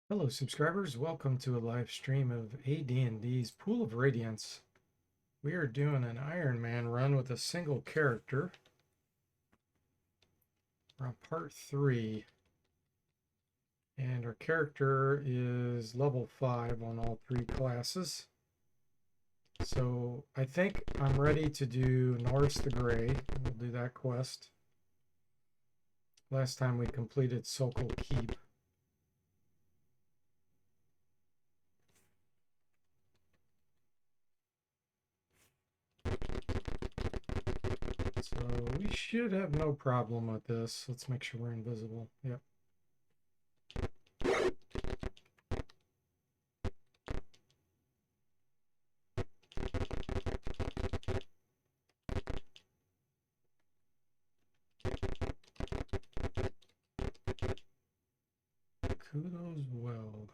Hello subscribers, welcome to a live stream of AD&D's Pool of Radiance. We are doing an Iron Man run with a single character. We're on part 3. And our character is level 5 on all 3 classes. So I think I'm ready to do Norris the Grey. We'll do that quest. Last time we completed Sokol Keep. So we should have no problem with this. Let's make sure we're invisible. Yep. Kudos well.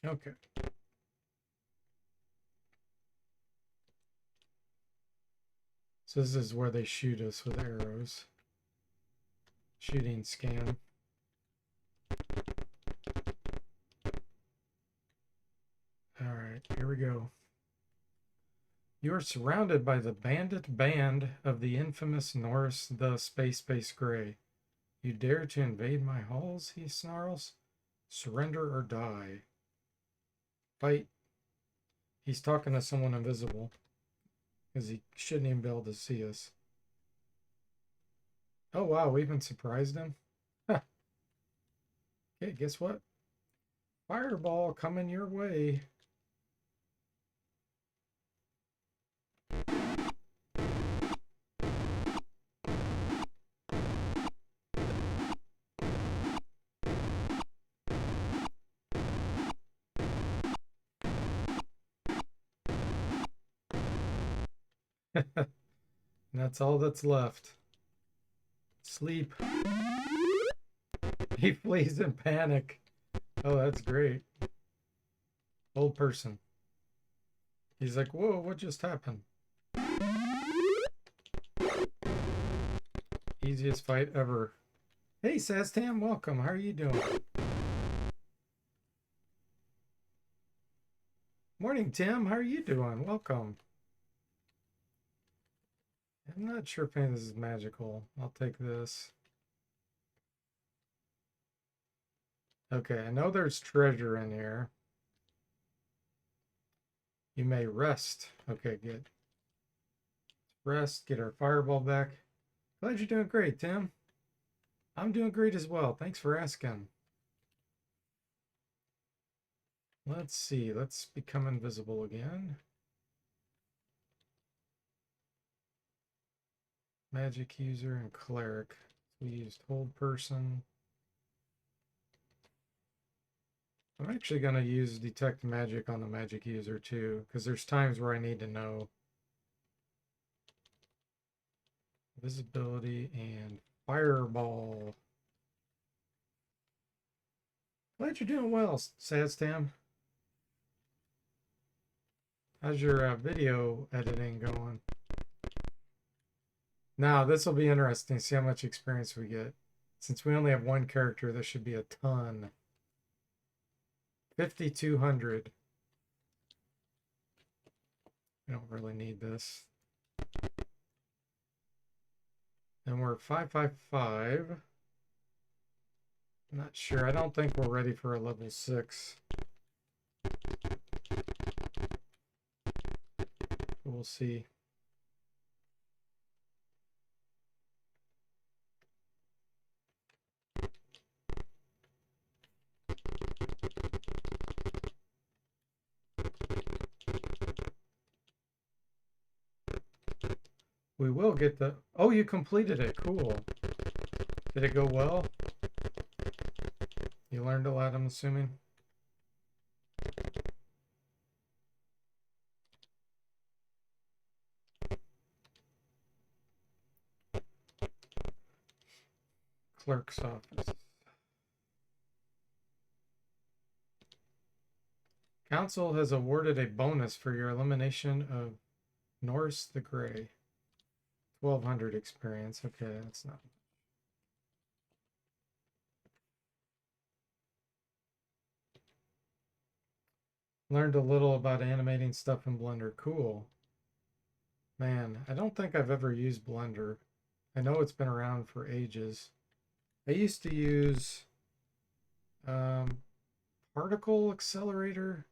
Okay. So this is where they shoot us with arrows. Shooting scan. Alright, here we go. You are surrounded by the bandit band of the infamous Norris the Space Grey. You dare to invade my halls, he snarls. Surrender or die. Fight. He's talking to someone invisible. Because he shouldn't even be able to see us. Oh wow, we even surprised him. Huh. Okay, guess what? Fireball coming your way. And that's all that's left. Sleep. He flees in panic. Oh, that's great. Old person. He's like, whoa, what just happened? Easiest fight ever. Hey, Saztam, welcome. How are you doing? Morning, Tim. How are you doing? Welcome. I'm not sure if any of this is magical. I'll take this. Okay, I know there's treasure in here. You may rest. Okay, good. Rest, get our fireball back. Glad you're doing great, Tim. I'm doing great as well. Thanks for asking. Let's see. Let's become invisible again. Magic user and cleric. We used hold person. I'm actually going to use detect magic on the magic user too, because there's times where I need to know. Visibility and fireball. Glad you're doing well, Saztam. How's your video editing going? Now, this will be interesting. See how much experience we get. Since we only have one character, this should be a ton. 5,200. We don't really need this. And we're 555. I'm not sure. I don't think we're ready for a level 6. We'll see. We will get the... Oh, you completed it. Cool. Did it go well? You learned a lot, I'm assuming? Clerk's office. Council has awarded a bonus for your elimination of Norris the Grey. 1,200 experience. Okay, that's not... Learned a little about animating stuff in Blender. Cool. Man, I don't think I've ever used Blender. I know it's been around for ages. I used to use um, Particle Accelerator.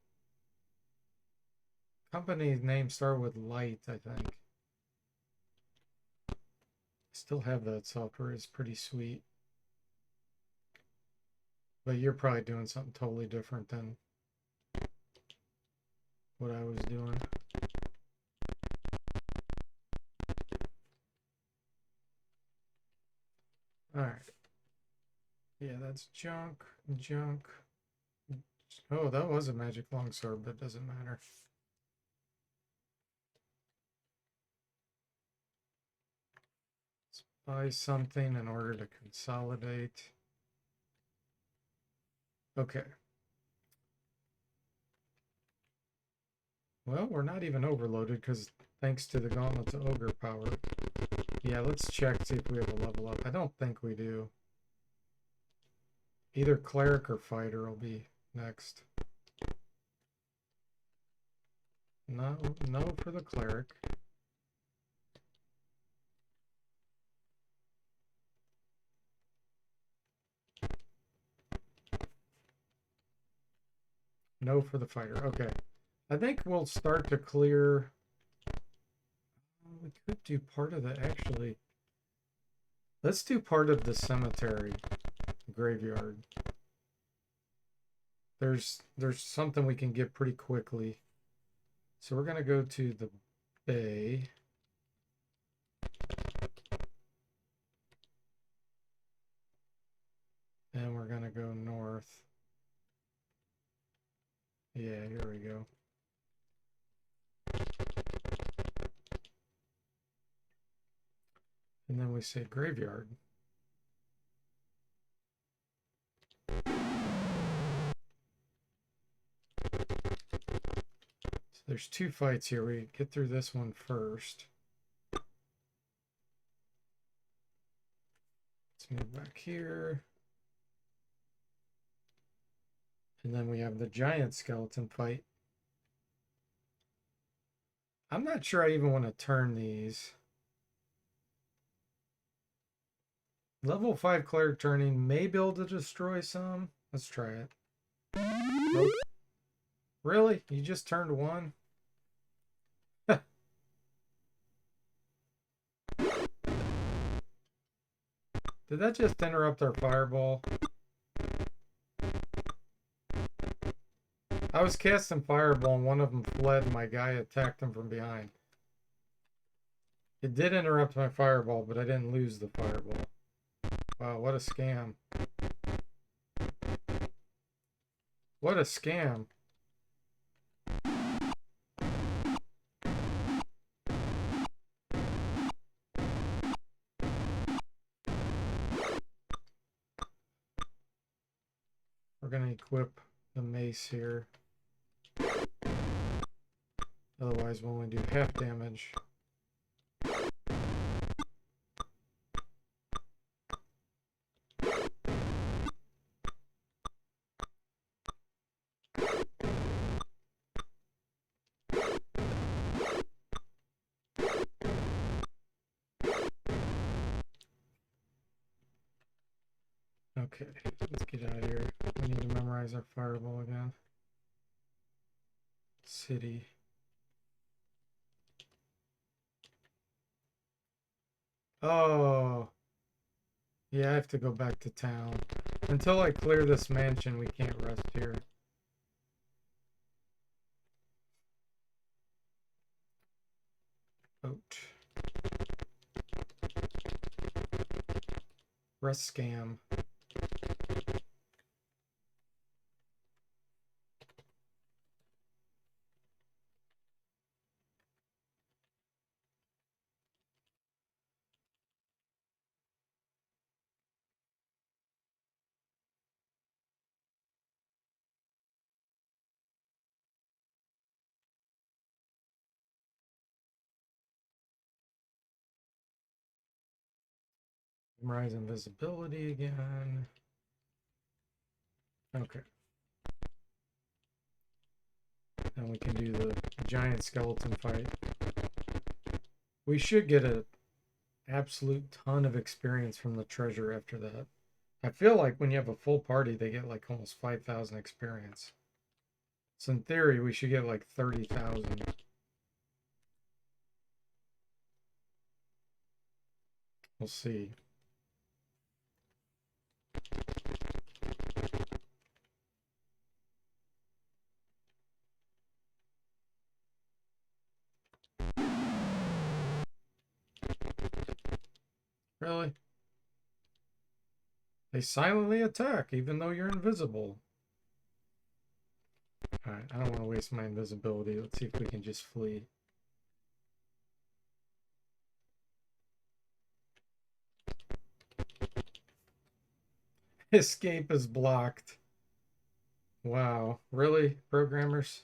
Company's name started with Light, I think. I still have that software. It's pretty sweet. But you're probably doing something totally different than what I was doing. All right. Yeah, that's junk. Junk. Oh, that was a magic longsword, but it doesn't matter. Let's buy something in order to consolidate. Okay. Well, we're not even overloaded because thanks to the Gauntlets of Ogre power. Yeah, let's check, see if we have a level up. I don't think we do. Either Cleric or Fighter will be next. No, no for the Cleric. No for the Fighter. Okay. I think we'll start to clear. We could do part of the, actually. Let's do part of the cemetery, graveyard. There's something we can get pretty quickly. So we're gonna go to the bay. And we're gonna go north. Yeah, here we go. And then we say graveyard. So there's two fights here. We get through this one first. Let's move back here. And then we have the giant skeleton fight. I'm not sure I even want to turn these. Level 5 cleric turning may be able to destroy some. Let's try it. Nope. Really? You just turned one? Did that just interrupt our fireball? I was casting fireball and one of them fled and my guy attacked him from behind. It did interrupt my fireball, but I didn't lose the fireball. Wow, what a scam. What a scam. We're going to equip the mace here. Otherwise, we'll only do half damage. Okay, let's get out of here. We need to memorize our fireball again. City. Oh. Yeah, I have to go back to town. Until I clear this mansion, we can't rest here. Boat. Rest scam. Memorize invisibility again. Okay. And we can do the giant skeleton fight. We should get an absolute ton of experience from the treasure after that. I feel like when you have a full party, they get like almost 5,000 experience. So in theory, we should get like 30,000. We'll see. Really? They silently attack even though you're invisible. Alright, I don't want to waste my invisibility. Let's see if we can just flee. Escape is blocked. Wow. Really, programmers?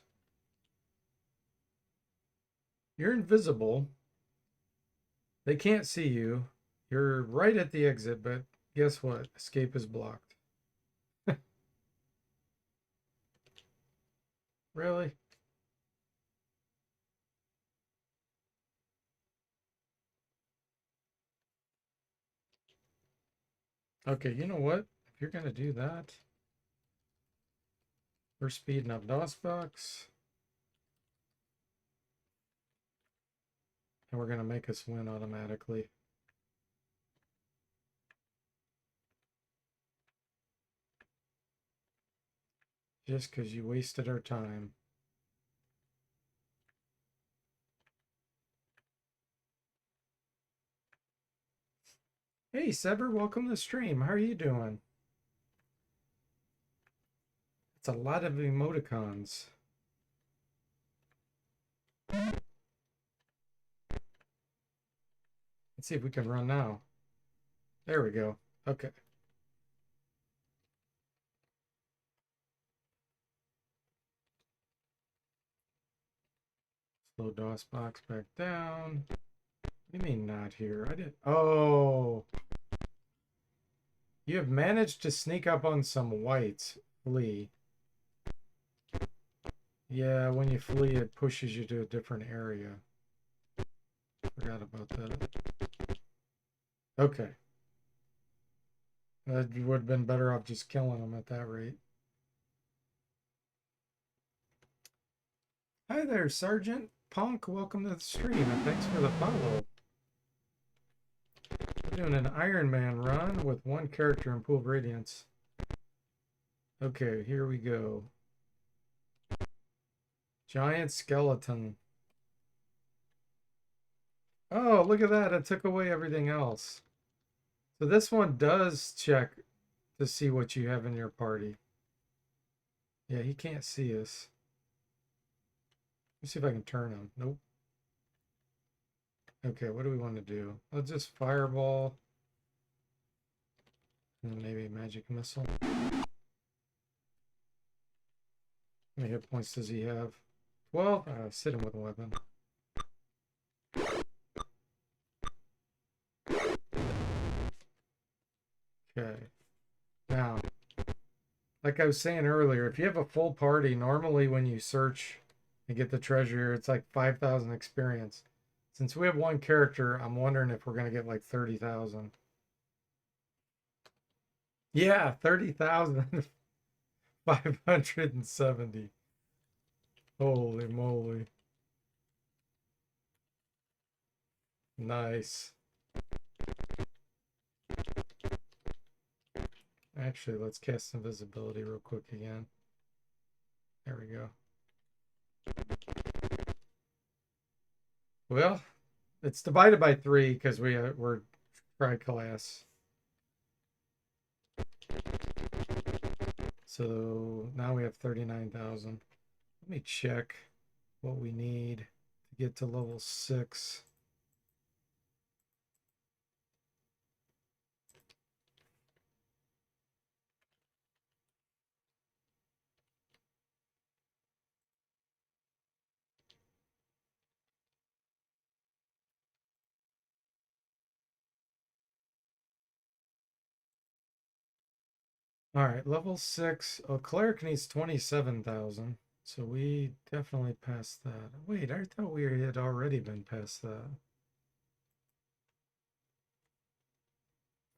You're invisible. They can't see you. You're right at the exit, but guess what? Escape is blocked. Really? Okay, you know what? If you're gonna do that, we're speeding up DOSBox. And we're gonna make us win automatically. Just because you wasted our time. Hey Sever, welcome to the stream. How are you doing? It's a lot of emoticons. Let's see if we can run now. There we go. Okay. Slow DOSBox back down. What do you mean not here? I did. Oh. You have managed to sneak up on some whites. Flee. Yeah, when you flee, it pushes you to a different area. Forgot about that. Okay. That would have been better off just killing them at that rate. Hi there, Sergeant Punk. Welcome to the stream, and thanks for the follow. We're doing an Iron Man run with one character in Pool of Radiance. Okay, here we go. Giant skeleton. Oh, look at that. It took away everything else. So this one does check to see what you have in your party. Yeah, he can't see us. Let's see if I can turn him. Nope. Okay, what do we want to do? Let's just fireball. And maybe magic missile. How many hit points does he have? 12? Sit him with a weapon. Okay. Now, like I was saying earlier, if you have a full party, normally when you search and get the treasure, it's like 5,000 experience. Since we have one character, I'm wondering if we're going to get like 30,000. Yeah, 30,570. Holy moly. Nice. Actually, let's cast invisibility real quick again. There we go. Well, it's divided by 3 because we're tri-class. So now we have 39,000. Let me check what we need to get to level 6. All right, level 6. Oh, cleric needs 27,000. So we definitely passed that. Wait, I thought we had already been past that.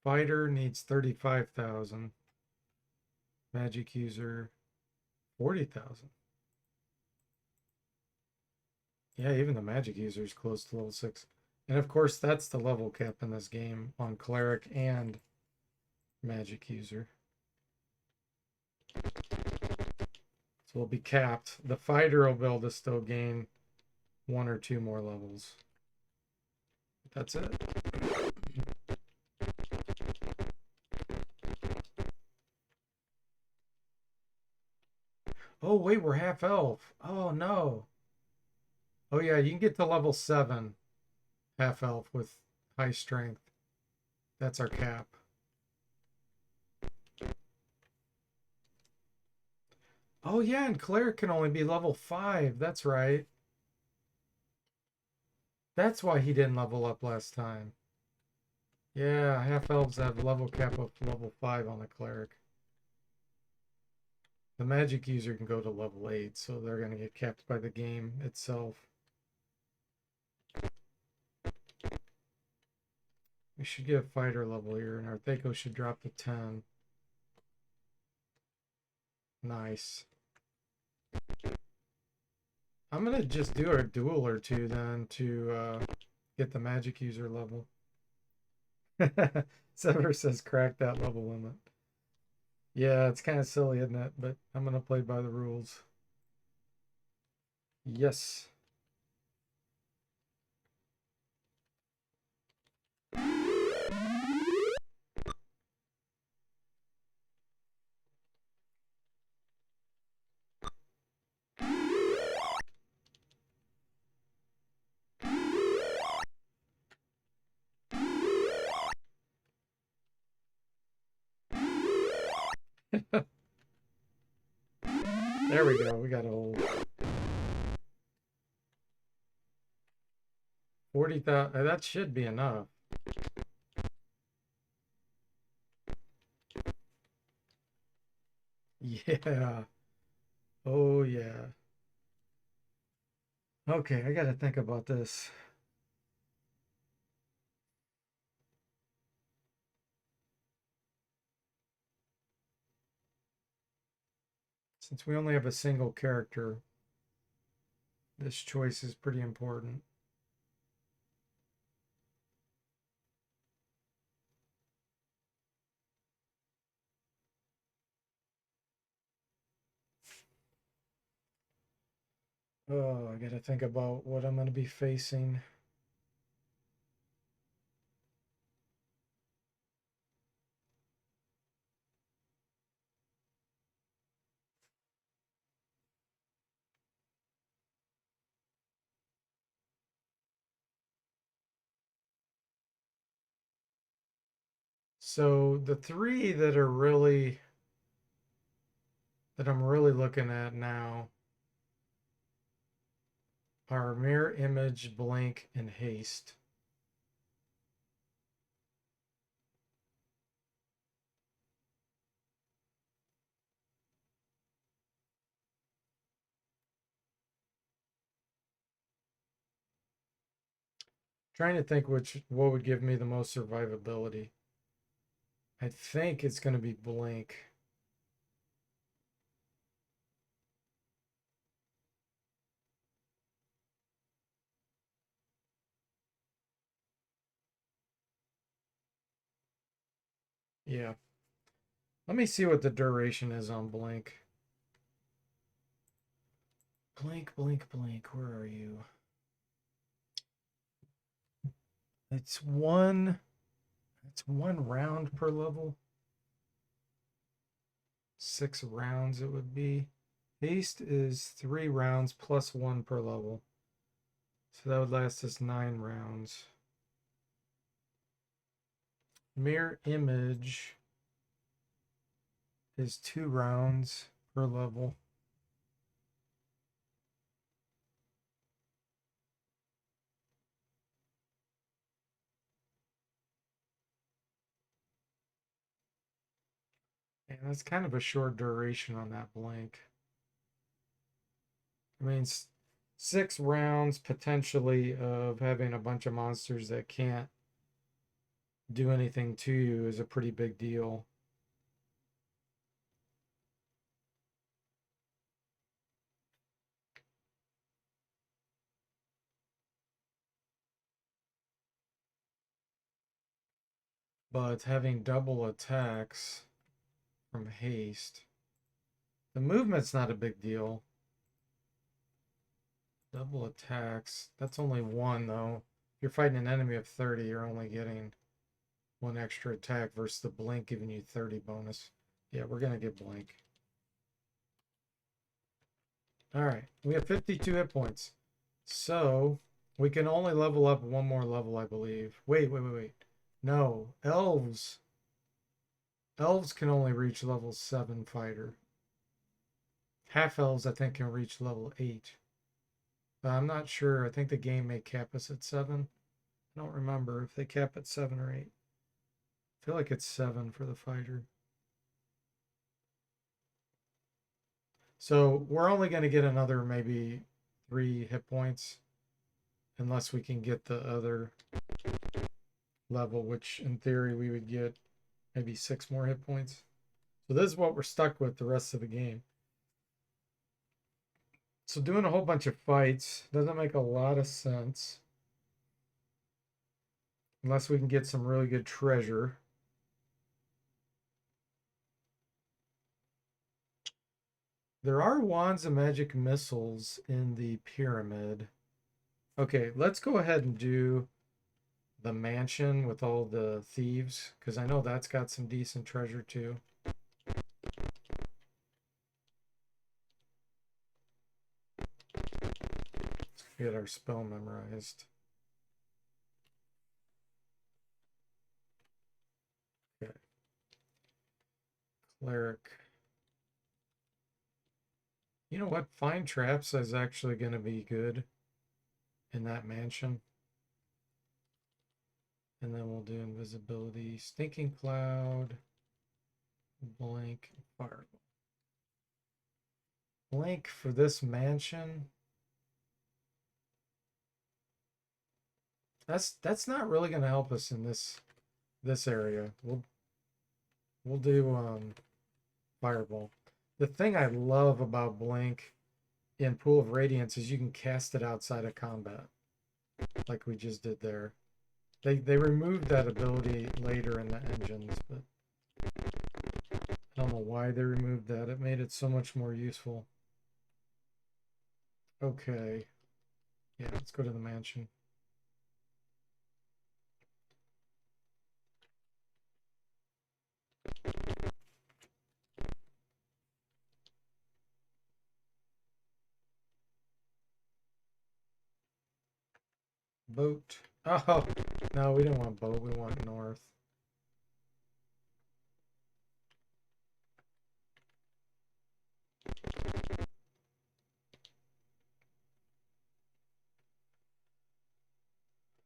Fighter needs 35,000. Magic user 40,000. Yeah, even the magic user is close to level 6. And of course, that's the level cap in this game on cleric and magic user. So we'll be capped. The fighter will be able to still gain 1 or 2 more levels. That's it. Oh, wait, we're half elf. Oh, no. Oh, yeah, you can get to level 7 half elf with high strength. That's our cap. Oh, yeah, and cleric can only be level 5. That's right. That's why he didn't level up last time. Yeah, half elves have level cap of level 5 on the cleric. The magic user can go to level 8, so they're going to get capped by the game itself. We should get a fighter level here, and our Thako should drop to 10. Nice. I'm going to just do a duel or two then to get the magic user level. Sever says crack that level limit. Yeah, it's kind of silly, isn't it? But I'm going to play by the rules. Yes. There we go. We got a hold. 40,000. That should be enough. Yeah. Oh, yeah. Okay, I got to think about this. Since we only have a single character, this choice is pretty important. Oh, I got to think about what I'm going to be facing. So the three that I'm really looking at now are mirror image, blink, and haste. Trying to think what would give me the most survivability. I think it's going to be blink. Yeah. Let me see what the duration is on blink. Blink, blink, blink. Where are you? It's one round per level. 6 rounds it would be. Haste is 3 rounds plus 1 per level. So that would last us 9 rounds. Mirror image is 2 rounds per level. And that's kind of a short duration on that blank. I mean, 6 rounds potentially of having a bunch of monsters that can't do anything to you is a pretty big deal. But having double attacks from haste, the movement's not a big deal. Double attacks, that's only 1 though. If you're fighting an enemy of 30, you're only getting 1 extra attack versus the blink giving you 30 bonus. Yeah, we're gonna get blink. All right, we have 52 hit points. So we can only level up 1 more level, I believe. Wait. No, elves. Elves can only reach level 7 fighter. Half elves, I think, can reach level 8. But I'm not sure. I think the game may cap us at 7. I don't remember if they cap at 7 or 8. I feel like it's 7 for the fighter. So we're only going to get another maybe 3 hit points unless we can get the other level, which in theory we would get maybe 6 more hit points. So this is what we're stuck with the rest of the game. So doing a whole bunch of fights doesn't make a lot of sense unless we can get some really good treasure. There are wands and magic missiles in the pyramid. Okay, let's go ahead and do the mansion with all the thieves, because I know that's got some decent treasure too. Let's get our spell memorized. Okay. Cleric. You know what? Find traps is actually going to be good in that mansion. And then we'll do invisibility, stinking cloud, blank, fireball. Blank for this mansion. That's not really going to help us in this area. We'll do fireball. The thing I love about blank in Pool of Radiance is you can cast it outside of combat, like we just did there. They removed that ability later in the engines, but I don't know why they removed that. It made it so much more useful. Okay. Yeah, let's go to the mansion. Boat. Oh, no, we don't want boat. We want north.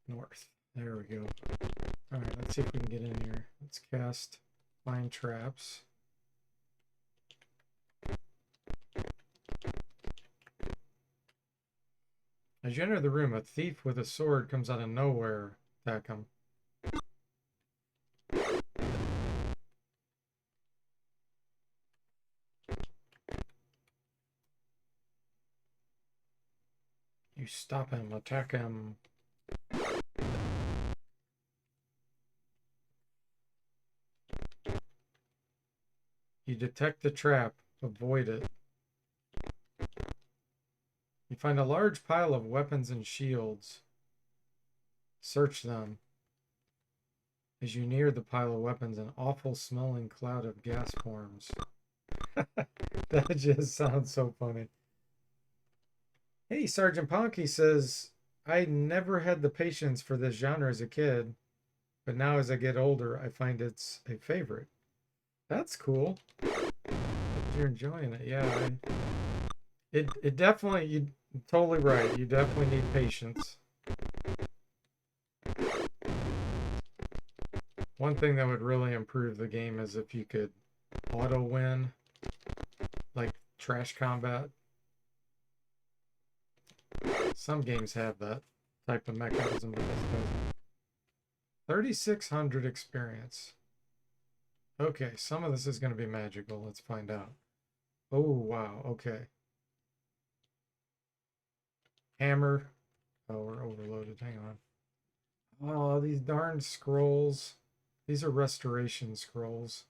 North. There we go. All right, let's see if we can get in here. Let's cast Find Traps. As you enter the room, a thief with a sword comes out of nowhere. Attack him. You stop him, attack him. You detect the trap, avoid it. You find a large pile of weapons and shields. Search them. As you near the pile of weapons, an awful smelling cloud of gas forms. That just sounds so funny. Hey, Sergeant Ponky says, I never had the patience for this genre as a kid, but now as I get older, I find it's a favorite. That's cool. You're enjoying it. Yeah. It definitely, you're totally right. You definitely need patience. One thing that would really improve the game is if you could auto win, like trash combat. Some games have that type of mechanism, but this doesn't. 3,600 experience. Okay, some of this is going to be magical. Let's find out. Oh, wow. Okay. Hammer. Oh, we're overloaded. Hang on. Oh, these darn scrolls. These are restoration scrolls.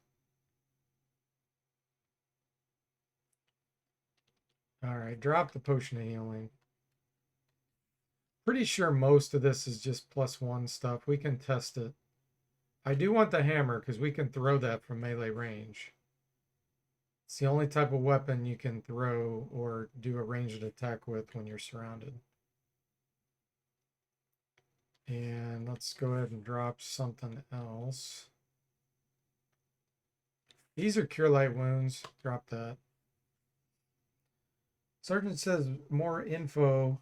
All right, drop the potion of healing. Pretty sure most of this is just +1 stuff. We can test it. I do want the hammer because we can throw that from melee range. It's the only type of weapon you can throw or do a ranged attack with when you're surrounded. And let's go ahead and drop something else. These are cure light wounds. Drop that. Sergeant says more info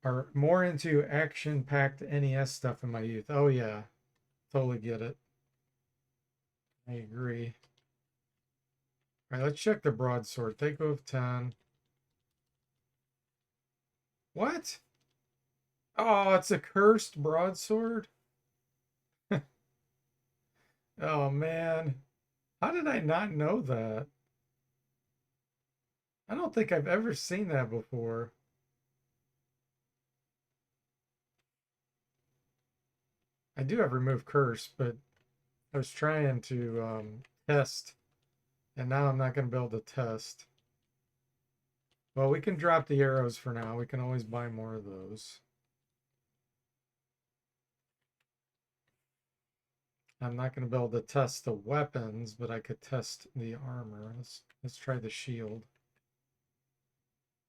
or more into action-packed NES stuff in my youth. Oh yeah, totally get it. I agree. All right, let's check the broadsword. Take off 10. What? Oh, it's a cursed broadsword? Oh man. How did I not know that? I don't think I've ever seen that before. I do have remove curse, but I was trying to test, and now I'm not going to be able to test. Well, we can drop the arrows for now. We can always buy more of those. I'm not going to be able to test the weapons, but I could test the armor. Let's try the shield.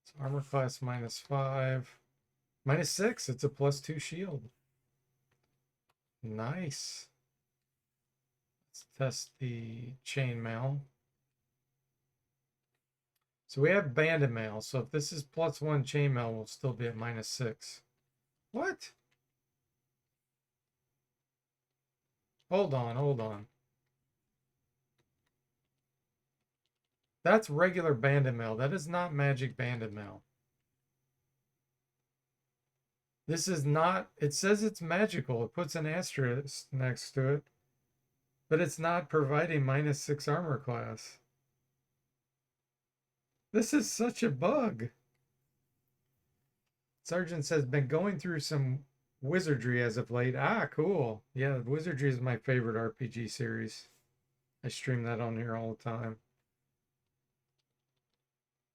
It's armor class -5. -6, it's a +2 shield. Nice. Let's test the chainmail. So we have bandit mail. So if this is +1 chainmail, we'll still be at -6. What? Hold on, hold on. That's regular bandit mail. That is not magic bandit mail. This is not, it says it's magical. It puts an asterisk next to it, but it's not providing -6 armor class. This is such a bug. Sergeant says, been going through some wizardry as of late. Ah, cool. Yeah, wizardry is my favorite RPG series. I stream that on here all the time.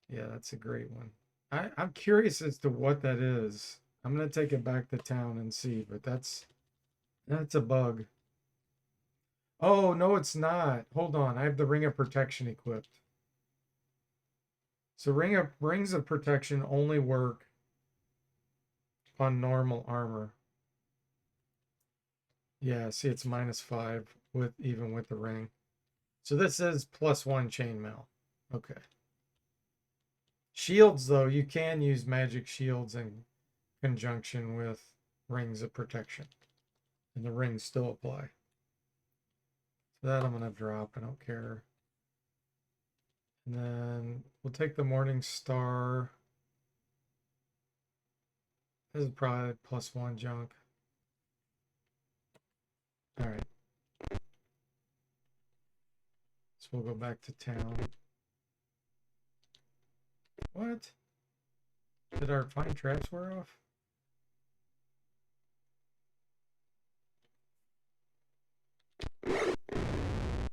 Yeah, that's a great one. I'm curious as to what that is. I'm gonna take it back to town and see, but that's a bug. Oh, no, it's not. Hold on. I have the Ring of Protection equipped. So rings of protection only work on normal armor. Yeah, see it's -5 with even with the ring. So this is +1 chainmail. Okay. Shields though, you can use magic shields in conjunction with rings of protection. And the rings still apply. So that I'm gonna drop, I don't care. And then we'll take the Morning Star. This is probably +1 junk. All right. So we'll go back to town. What? Did our fine traps wear off?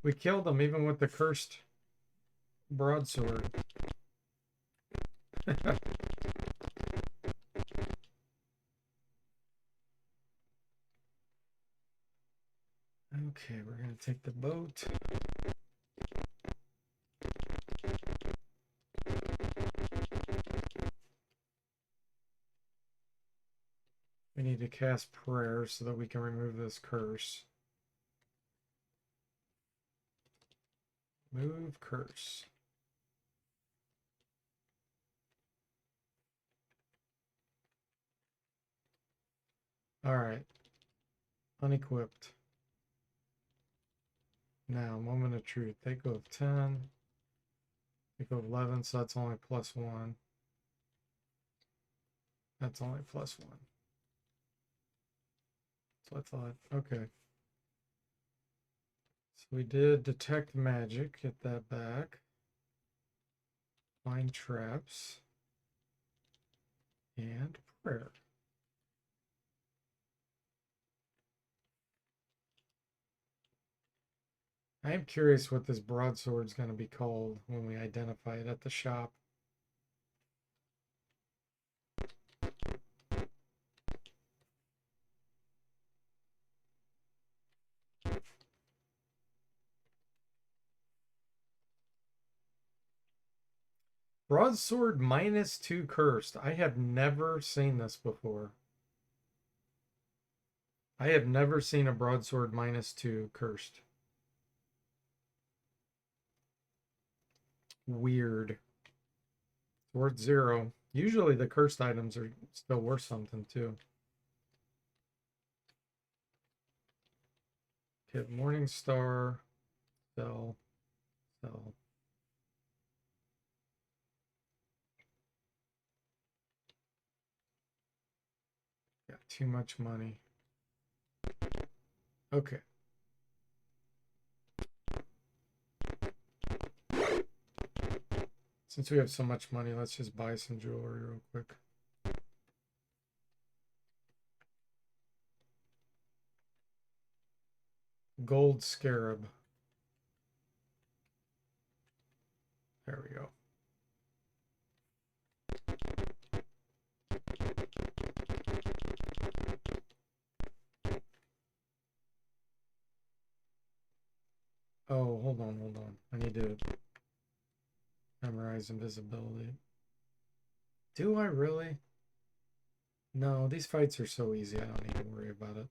We killed them even with the cursed broadsword. Okay, we're going to take the boat. We need to cast prayer so that we can remove this curse. Move curse. All right. Unequipped. Now, moment of truth. Take of 10. Take of 11, so that's only +1. That's only +1. That's what I thought. Okay. So we did detect magic, get that back. Find traps. And prayer. I am curious what this broadsword's going to be called when we identify it at the shop. Broadsword -2 cursed. I have never seen this before. I have never seen a broadsword -2 cursed. Weird. It's worth 0. Usually the cursed items are still worth something too. Okay, Morning Star. Sell. Sell. Got too much money. Okay. Since we have so much money, let's just buy some jewelry real quick. Gold scarab. There we go. Oh, hold on. I need to memorize invisibility. Do I really? No, these fights are so easy, I don't need to worry about it.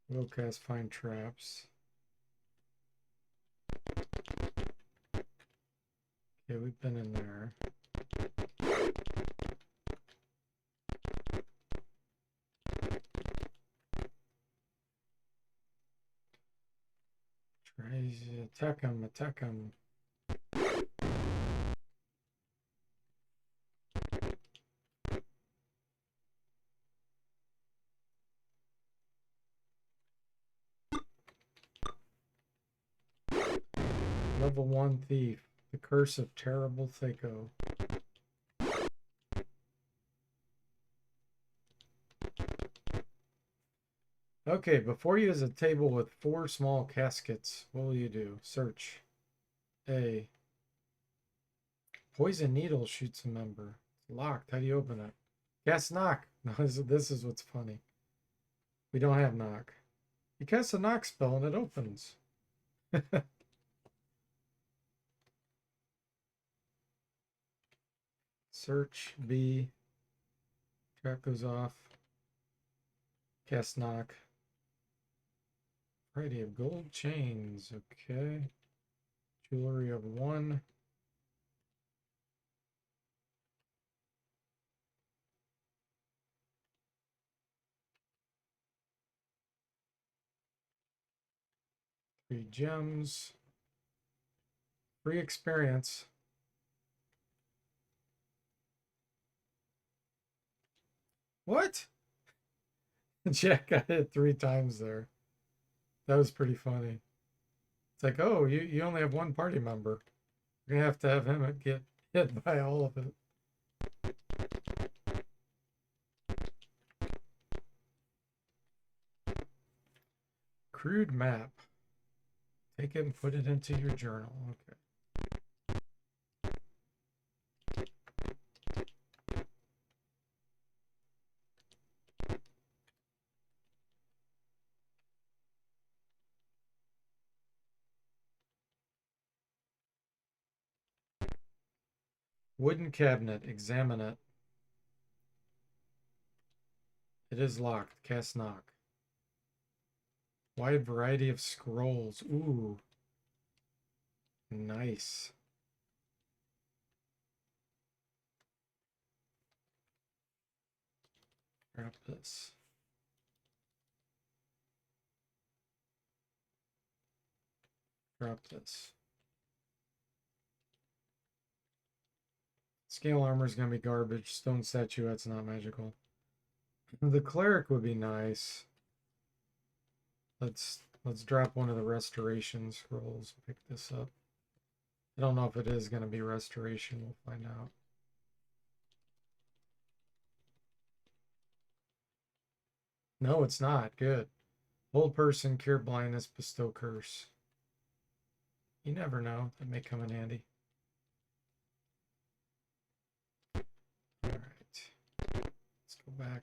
We'll cast Find Traps. Okay, we've been in there. Try attack him, attack him. Level 1 Thief. The Curse of Terrible Thaco. Okay, before you is a table with 4 small caskets. What will you do? Search. A. Poison needle shoots a member. It's locked. How do you open it? Cast knock. No, this is what's funny. We don't have knock. You cast a knock spell and it opens. Search B. Trap goes off. Cast knock. Variety of gold chains. Okay. Jewelry of 1. Free gems. Free experience. What? Jack got hit 3 times there. That was pretty funny. It's like, oh, you only have 1 party member. You're gonna have to have him get hit by all of it. Crude map. Take it and put it into your journal. Okay. Wooden cabinet. Examine it. It is locked. Cast knock. Wide variety of scrolls. Ooh. Nice. Grab this. Drop this. Scale armor is going to be garbage. Stone statuette's not magical. The cleric would be nice. Let's drop one of the restoration scrolls. Pick this up. I don't know if it is going to be restoration. We'll find out. No, it's not. Good. Old person, cure blindness, bestow curse. You never know. That may come in handy. All right. Let's go back.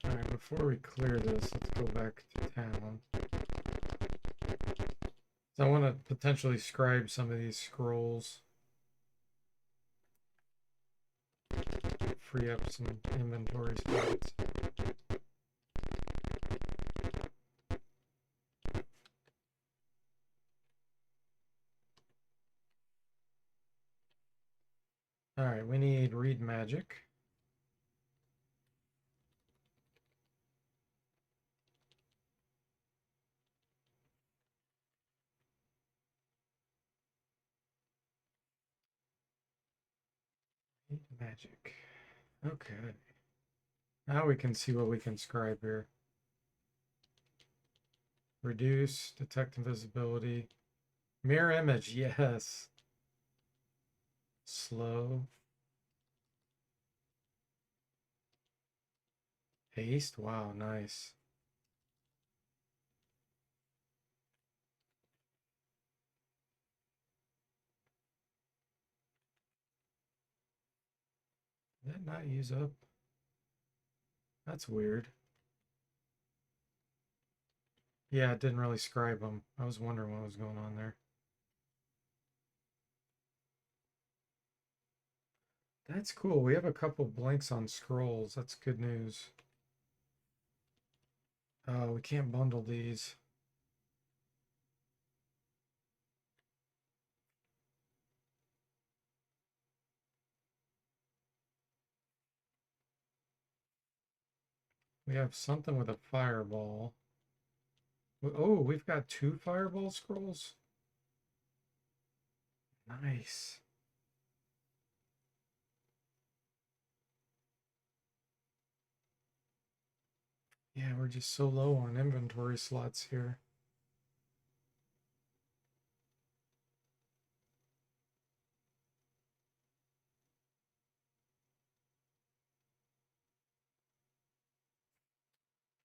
All right, before we clear this, let's go back to town. So I want to potentially scribe some of these scrolls. Free up some inventory spots. All right, we need read magic. Read magic. Okay. Now we can see what we can scribe here. Reduce, detect invisibility. Mirror image, yes. Slow. Haste, wow, nice. Did that not use up? That's weird. Yeah, it didn't really scribe them. I was wondering what was going on there. That's cool. We have a couple blanks on scrolls. That's good news. Oh, we can't bundle these. We have something with a fireball. Oh, we've got 2 fireball scrolls. Nice. Yeah, we're just so low on inventory slots here.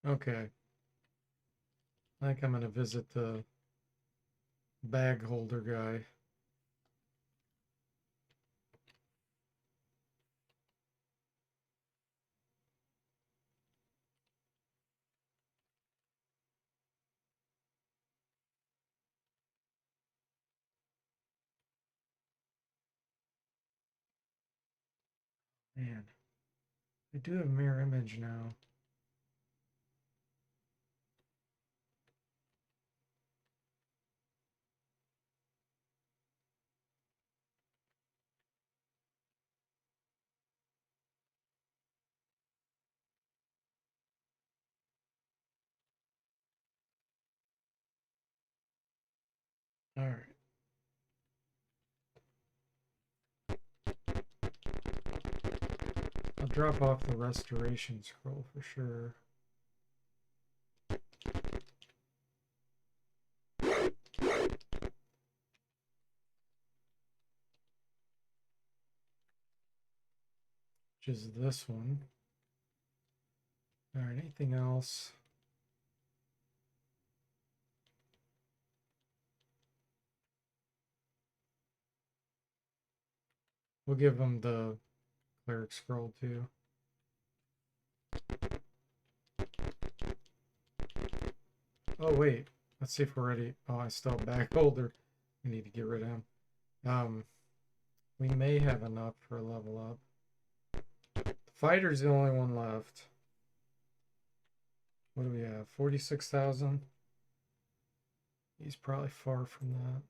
Okay. I think I'm going to visit the bag holder guy. Man, I do have mirror image now. All right. I'll drop off the restoration scroll for sure. Which is this one. All right, anything else? We'll give them the cleric scroll too. Oh wait, let's see if we're ready. Oh, I still have bag holder. I need to get rid of him. We may have enough for a level up. The fighter's the only one left. What do we have? 46,000. He's probably far from that.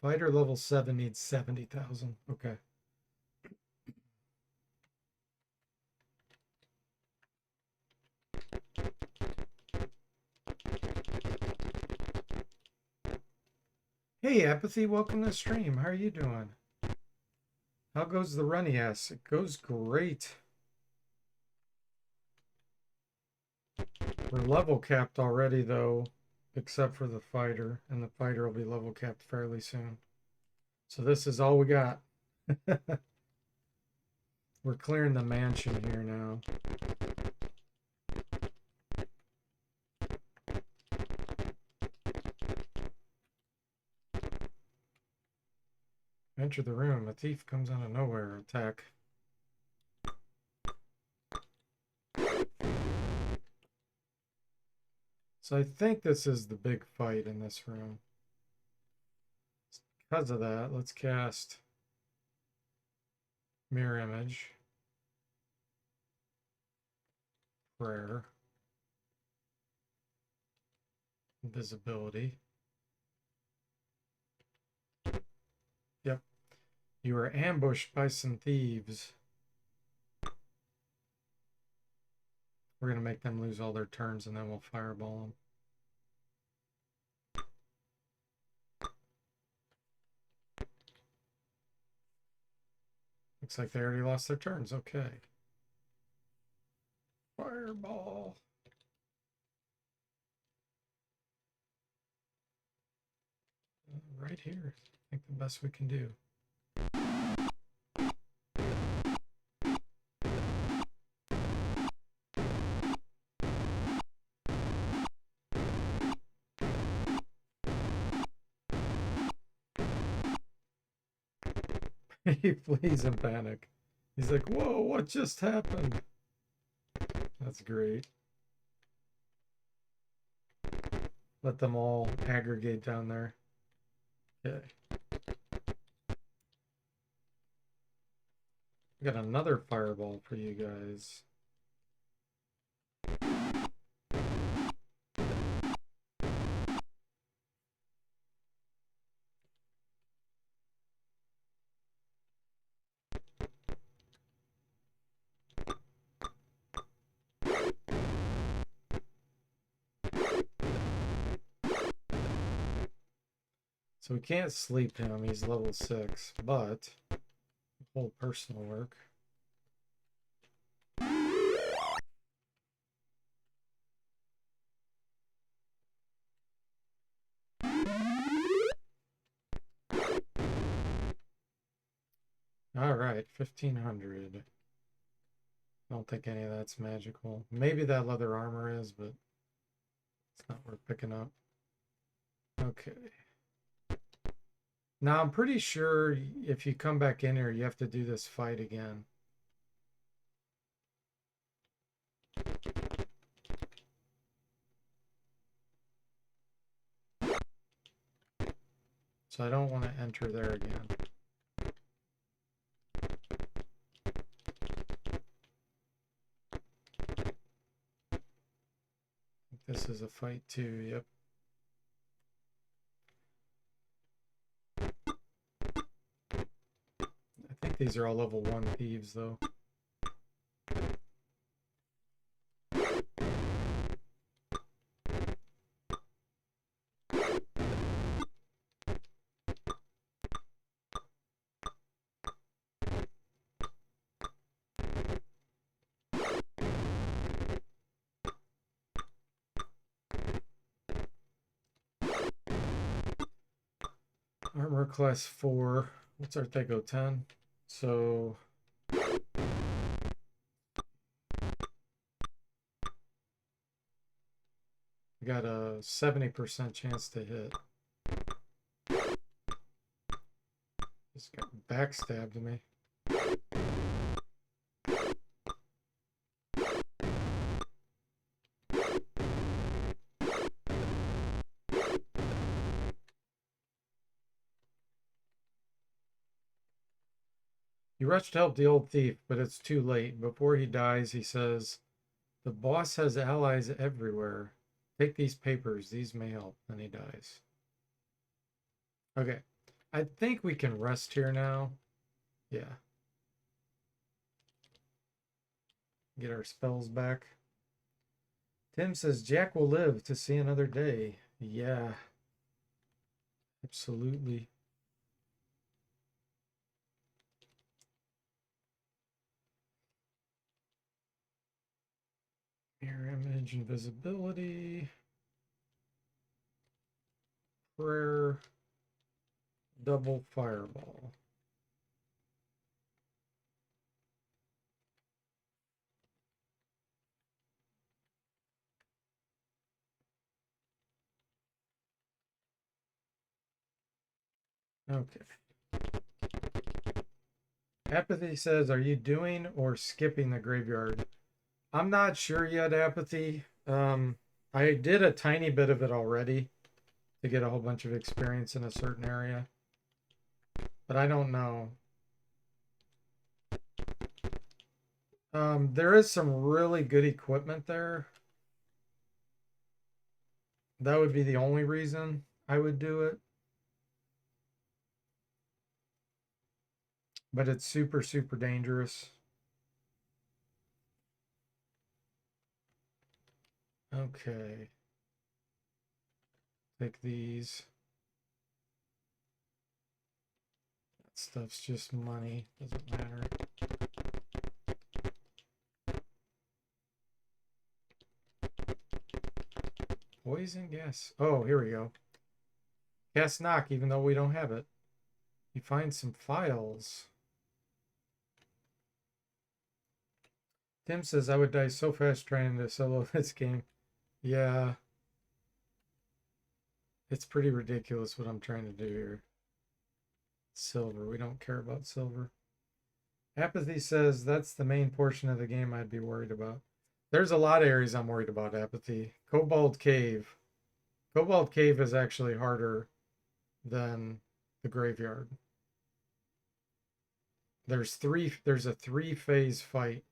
Fighter level 7 needs 70,000. Okay. Hey, Apathy, welcome to the stream. How are you doing? How goes the run? Yes, it goes great. We're level capped already, though, except for the fighter, and the fighter will be level capped fairly soon. So this is all we got. We're clearing the mansion here now. Enter the room. A thief comes out of nowhere. Attack. So I think this is the big fight in this room. Because of that, let's cast Mirror Image. Prayer. Invisibility. Yep. You were ambushed by some thieves. We're going to make them lose all their turns and then we'll fireball them. Looks like they already lost their turns. Okay. Fireball. Right here. I think the best we can do. He flees in panic. He's like, whoa, what just happened? That's great. Let them all aggregate down there. Okay. We got another fireball for you guys. So we can't sleep him, he's level 6, but whole personal work. All right, 1,500. I don't think any of that's magical. Maybe that leather armor is, but it's not worth picking up. Okay. Now I'm pretty sure if you come back in here, you have to do this fight again. So I don't want to enter there again. This is a fight too, yep. I think these are all level 1 thieves though. Armor class 4. What's our Thego 10? So we got a 70% chance to hit. Just got backstabbed to me. You rush to help the old thief, but it's too late. Before he dies, he says, "The boss has allies everywhere. Take these papers. These may help." Then he dies. Okay. I think we can rest here now. Yeah. Get our spells back. Tim says, "Jack will live to see another day." Yeah. Absolutely. Mirror image, invisibility, prayer, double fireball. Okay. Apathy says, "Are you doing or skipping the graveyard?" I'm not sure yet, Apathy. I did a tiny bit of it already to get a whole bunch of experience in a certain area, but I don't know. There is some really good equipment there. That would be the only reason I would do it. But it's super, super dangerous. Okay. Take these. That stuff's just money. Doesn't matter. Poison gas. Oh, here we go. Cast knock, even though we don't have it. You find some files. Tim says, "I would die so fast trying to solo this game." Yeah. It's pretty ridiculous what I'm trying to do here. Silver. We don't care about silver. Apathy says, "That's the main portion of the game I'd be worried about." There's a lot of areas I'm worried about, Apathy. Cobalt Cave. Cobalt Cave is actually harder than the graveyard. There's a three-phase fight.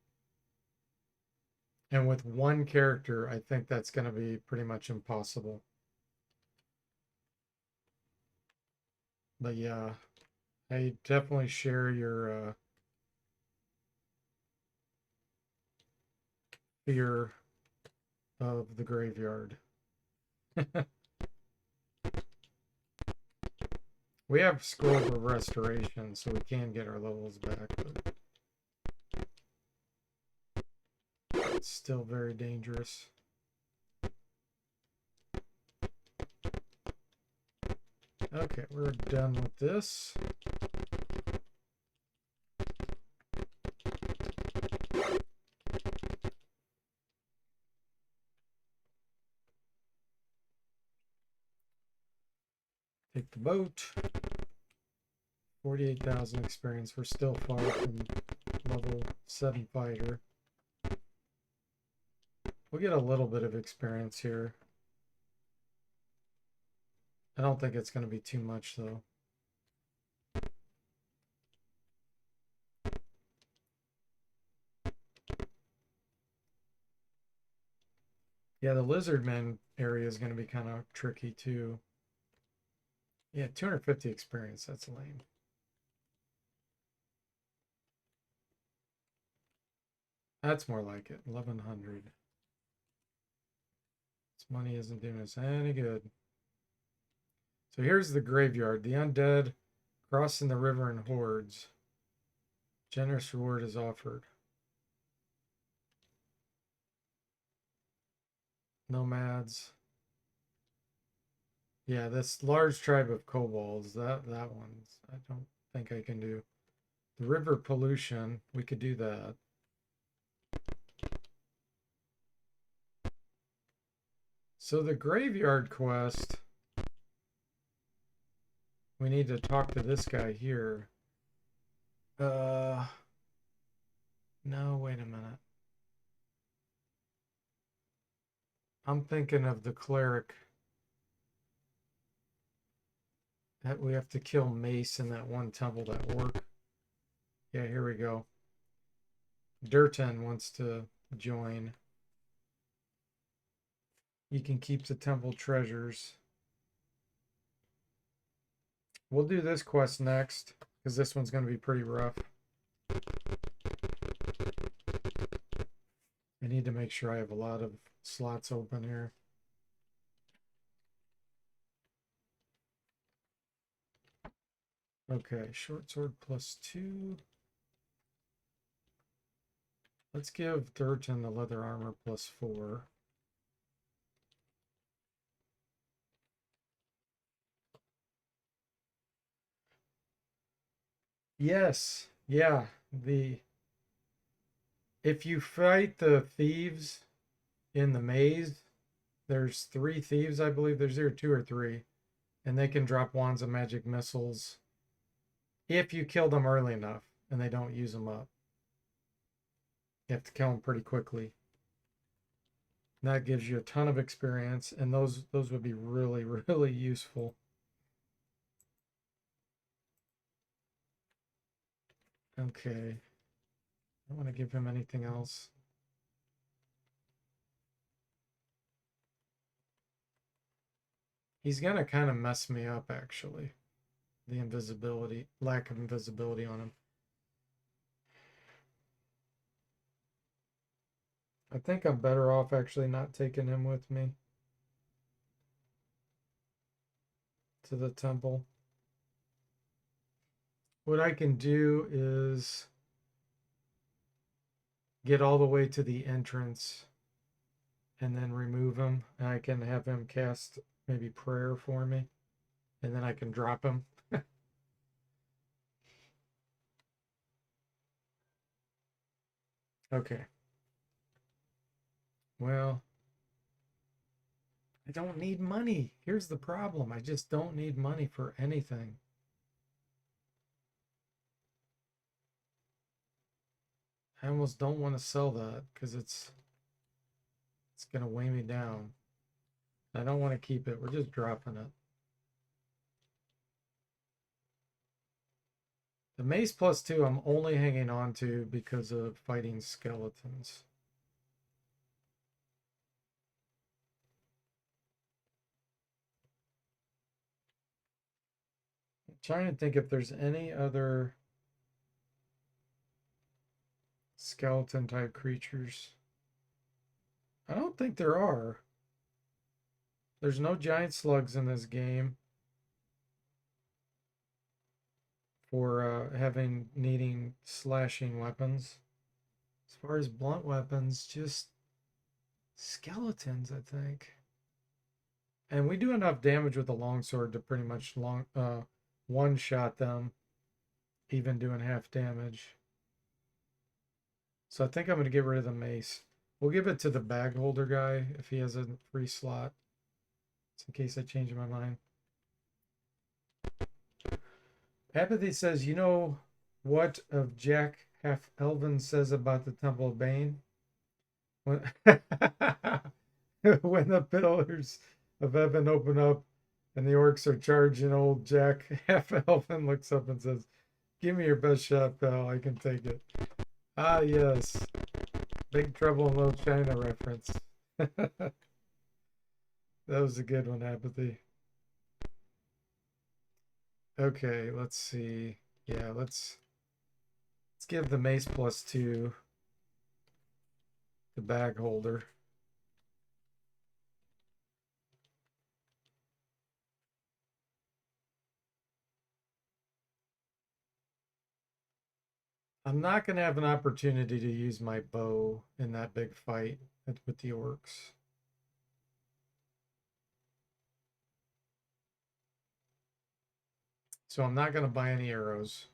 And with one character, I think that's going to be pretty much impossible. But yeah, I definitely share your fear of the graveyard. We have Scroll of Restoration, so we can get our levels back, but it's still very dangerous. Okay, we're done with this. Take the boat. 48,000 experience. We're still far from level 7 fighter. We'll get a little bit of experience here. I don't think it's going to be too much, though. Yeah, the Lizardman area is going to be kind of tricky, too. Yeah, 250 experience. That's lame. That's more like it. 1,100. This money isn't doing us any good. So here's the graveyard. The undead crossing the river in hordes. Generous reward is offered. Nomads. Yeah, this large tribe of kobolds. That one's. I don't think I can do. The river pollution. We could do that. So the graveyard quest. We need to talk to this guy here. No, wait a minute. I'm thinking of the cleric. That we have to kill Mace in that one temple that work. Yeah, here we go. Durton wants to join. You can keep the temple treasures. We'll do this quest next because this one's going to be pretty rough. I need to make sure I have a lot of slots open here. Okay, short sword +2. Let's give Durton the leather armor +4. Yes, yeah. If you fight the thieves in the maze, there's 3 thieves, I believe. There's either 2 or 3, and they can drop wands of magic missiles if you kill them early enough and they don't use them up. You have to kill them pretty quickly. And that gives you a ton of experience, and those would be really, really useful. Okay. I don't want to give him anything else. He's gonna kind of mess me up, actually. The invisibility, lack of invisibility on him. I think I'm better off actually not taking him with me to the temple. What I can do is get all the way to the entrance and then remove him. And I can have him cast maybe prayer for me, and then I can drop him. Okay. Well, I don't need money. Here's the problem. I just don't need money for anything. I almost don't want to sell that because it's going to weigh me down. I don't want to keep it. We're just dropping it. The mace +2 I'm only hanging on to because of fighting skeletons. I'm trying to think if there's any other skeleton type creatures. I don't think there are. There's no giant slugs in this game for needing slashing weapons. As far as blunt weapons, just skeletons, I think. And we do enough damage with the longsword to pretty much one shot them, even doing half damage. So I think I'm going to get rid of the mace. We'll give it to the bag holder guy if he has a free slot. Just in case I change my mind. Apathy says, you know what of Jack Half Elven says about the Temple of Bane? When, when the pillars of heaven open up and the orcs are charging, old Jack Half Elven looks up and says, give me your best shot, pal. I can take it. Ah, yes. Big Trouble in Little China reference. That was a good one, Apathy. Okay, let's see. Yeah, let's give the mace +2 the bag holder. I'm not going to have an opportunity to use my bow in that big fight with the orcs. So I'm not going to buy any arrows.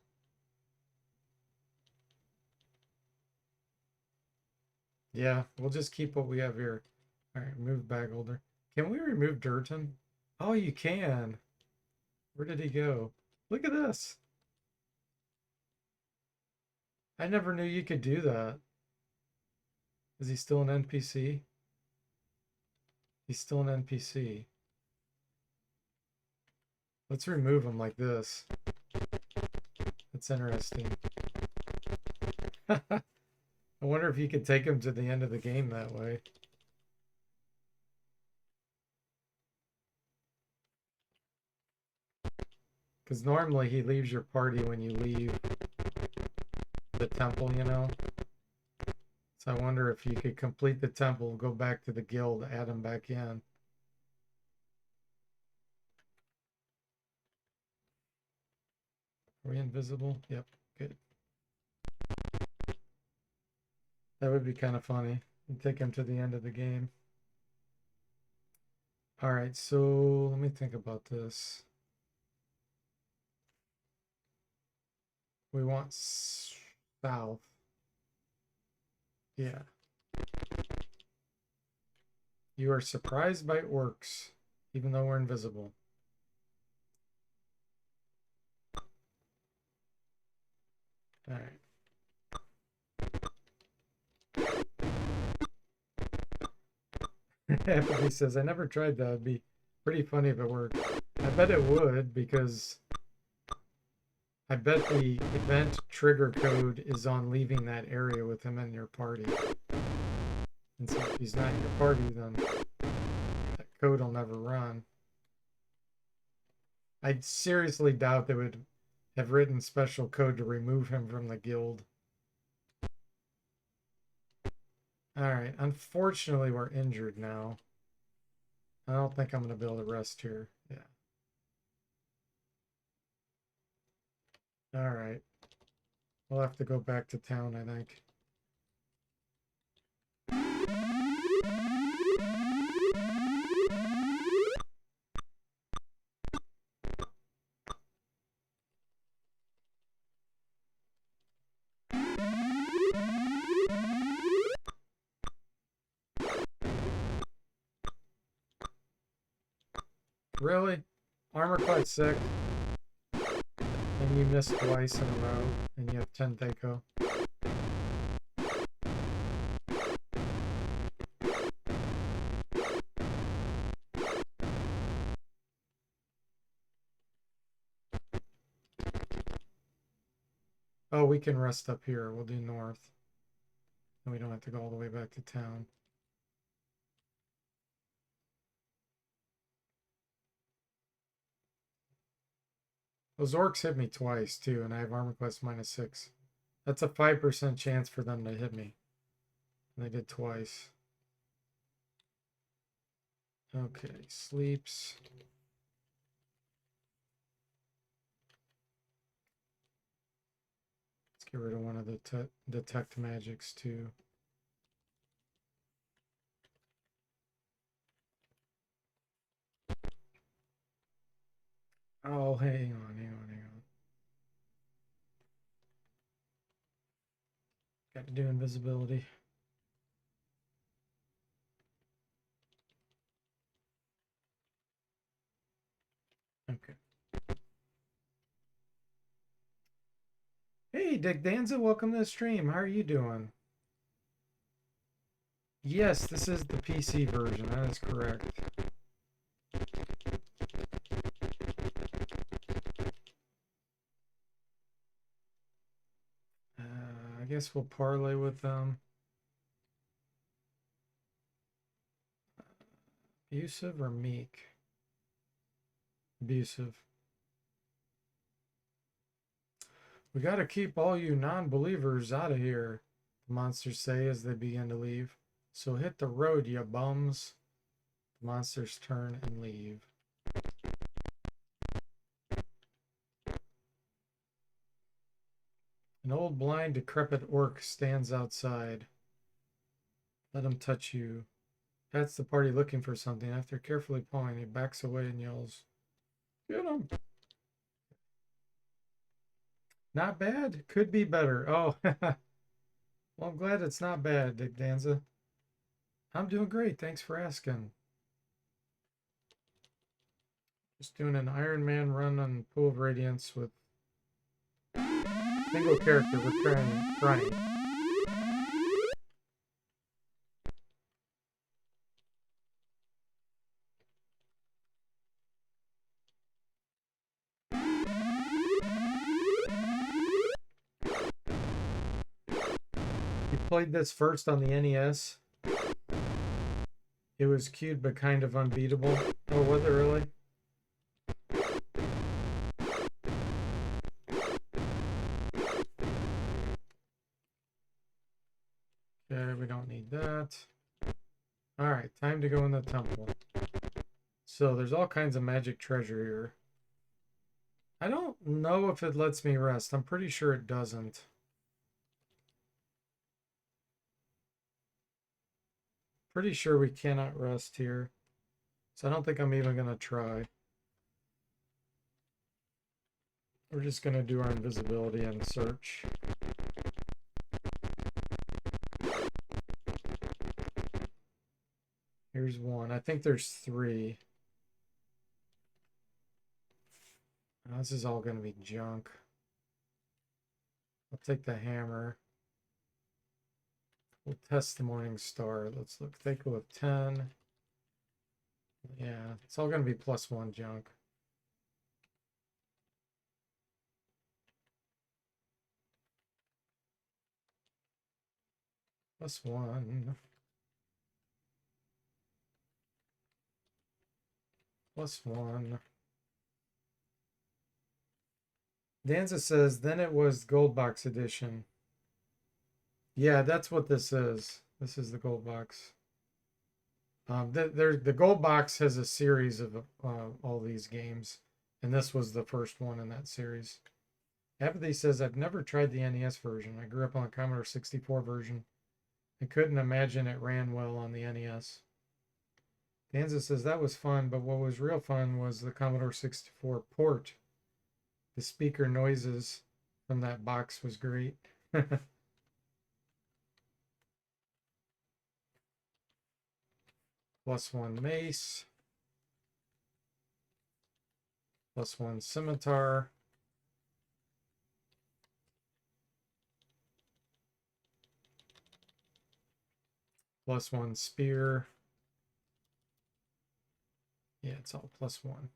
Yeah, we'll just keep what we have here. All right, remove bag holder. Can we remove Durton? Oh, you can. Where did he go? Look at this. I never knew you could do that. Is he still an NPC? He's still an NPC. Let's remove him like this. That's interesting. I wonder if you could take him to the end of the game that way. Because normally he leaves your party when you leave the temple, you know? So I wonder if you could complete the temple, go back to the guild, add him back in. Are we invisible? Yep, good. That would be kind of funny. And take him to the end of the game. All right, so let me think about this. We want south. Yeah. You are surprised by orcs, even though we're invisible. All right. He says, I never tried that. It'd be pretty funny if it worked. I bet it would, because I bet the event trigger code is on leaving that area with him in your party. And so if he's not in your party, then that code will never run. I seriously doubt they would have written special code to remove him from the guild. Alright, unfortunately we're injured now. I don't think I'm going to be able to rest here. Yeah. Alright. We'll have to go back to town, I think. Really? Armor class 6. And you missed twice in a row. And you have 10 Thaco. Oh, we can rest up here. We'll do north. And we don't have to go all the way back to town. Those orcs hit me twice, too, and I have armor class -6. That's a 5% chance for them to hit me. And they did twice. Okay, sleeps. Let's get rid of one of the detect magics, too. Oh, hang on. Got to do invisibility. Okay. Hey, Dick Danza, welcome to the stream. How are you doing? Yes, this is the PC version. That is correct. I guess we'll parlay with them. Abusive or meek? Abusive. We got to keep all you non-believers out of here, the monsters say as they begin to leave. So hit the road, you bums. The monsters turn and leave. An old, blind, decrepit orc stands outside. Let him touch you. That's the party looking for something. After carefully pawing, he backs away and yells, "Get him!" Not bad. Could be better. Oh, well, I'm glad it's not bad, Dick Danza. I'm doing great. Thanks for asking. Just doing an Iron Man run on Pool of Radiance with single character crying. played this first on the NES. It was cute but kind of unbeatable. Oh, was it really? Okay, we don't need that. All right, time to go in the temple. So there's all kinds of magic treasure here. I don't know if it lets me rest. I'm pretty sure it doesn't. Pretty sure we cannot rest here. So I don't think I'm even going to try. We're just going to do our invisibility and search. Here's one. I think there's 3. Oh, this is all going to be junk. I'll take the hammer. We'll test the morning star. Let's look. Take with 10. Yeah, it's all going to be +1 junk. +1. +1. Danza says, then it was gold box edition. Yeah, that's what this is. This is the gold box. The gold box has a series of all these games, and this was the first one in that series. Apathy says, I've never tried the NES version. I grew up on the Commodore 64 version. I couldn't imagine it ran well on the NES. Danza says, that was fun, but what was real fun was the Commodore 64 port. The speaker noises from that box was great. +1 mace. +1 scimitar. +1 spear. Yeah, it's all +1.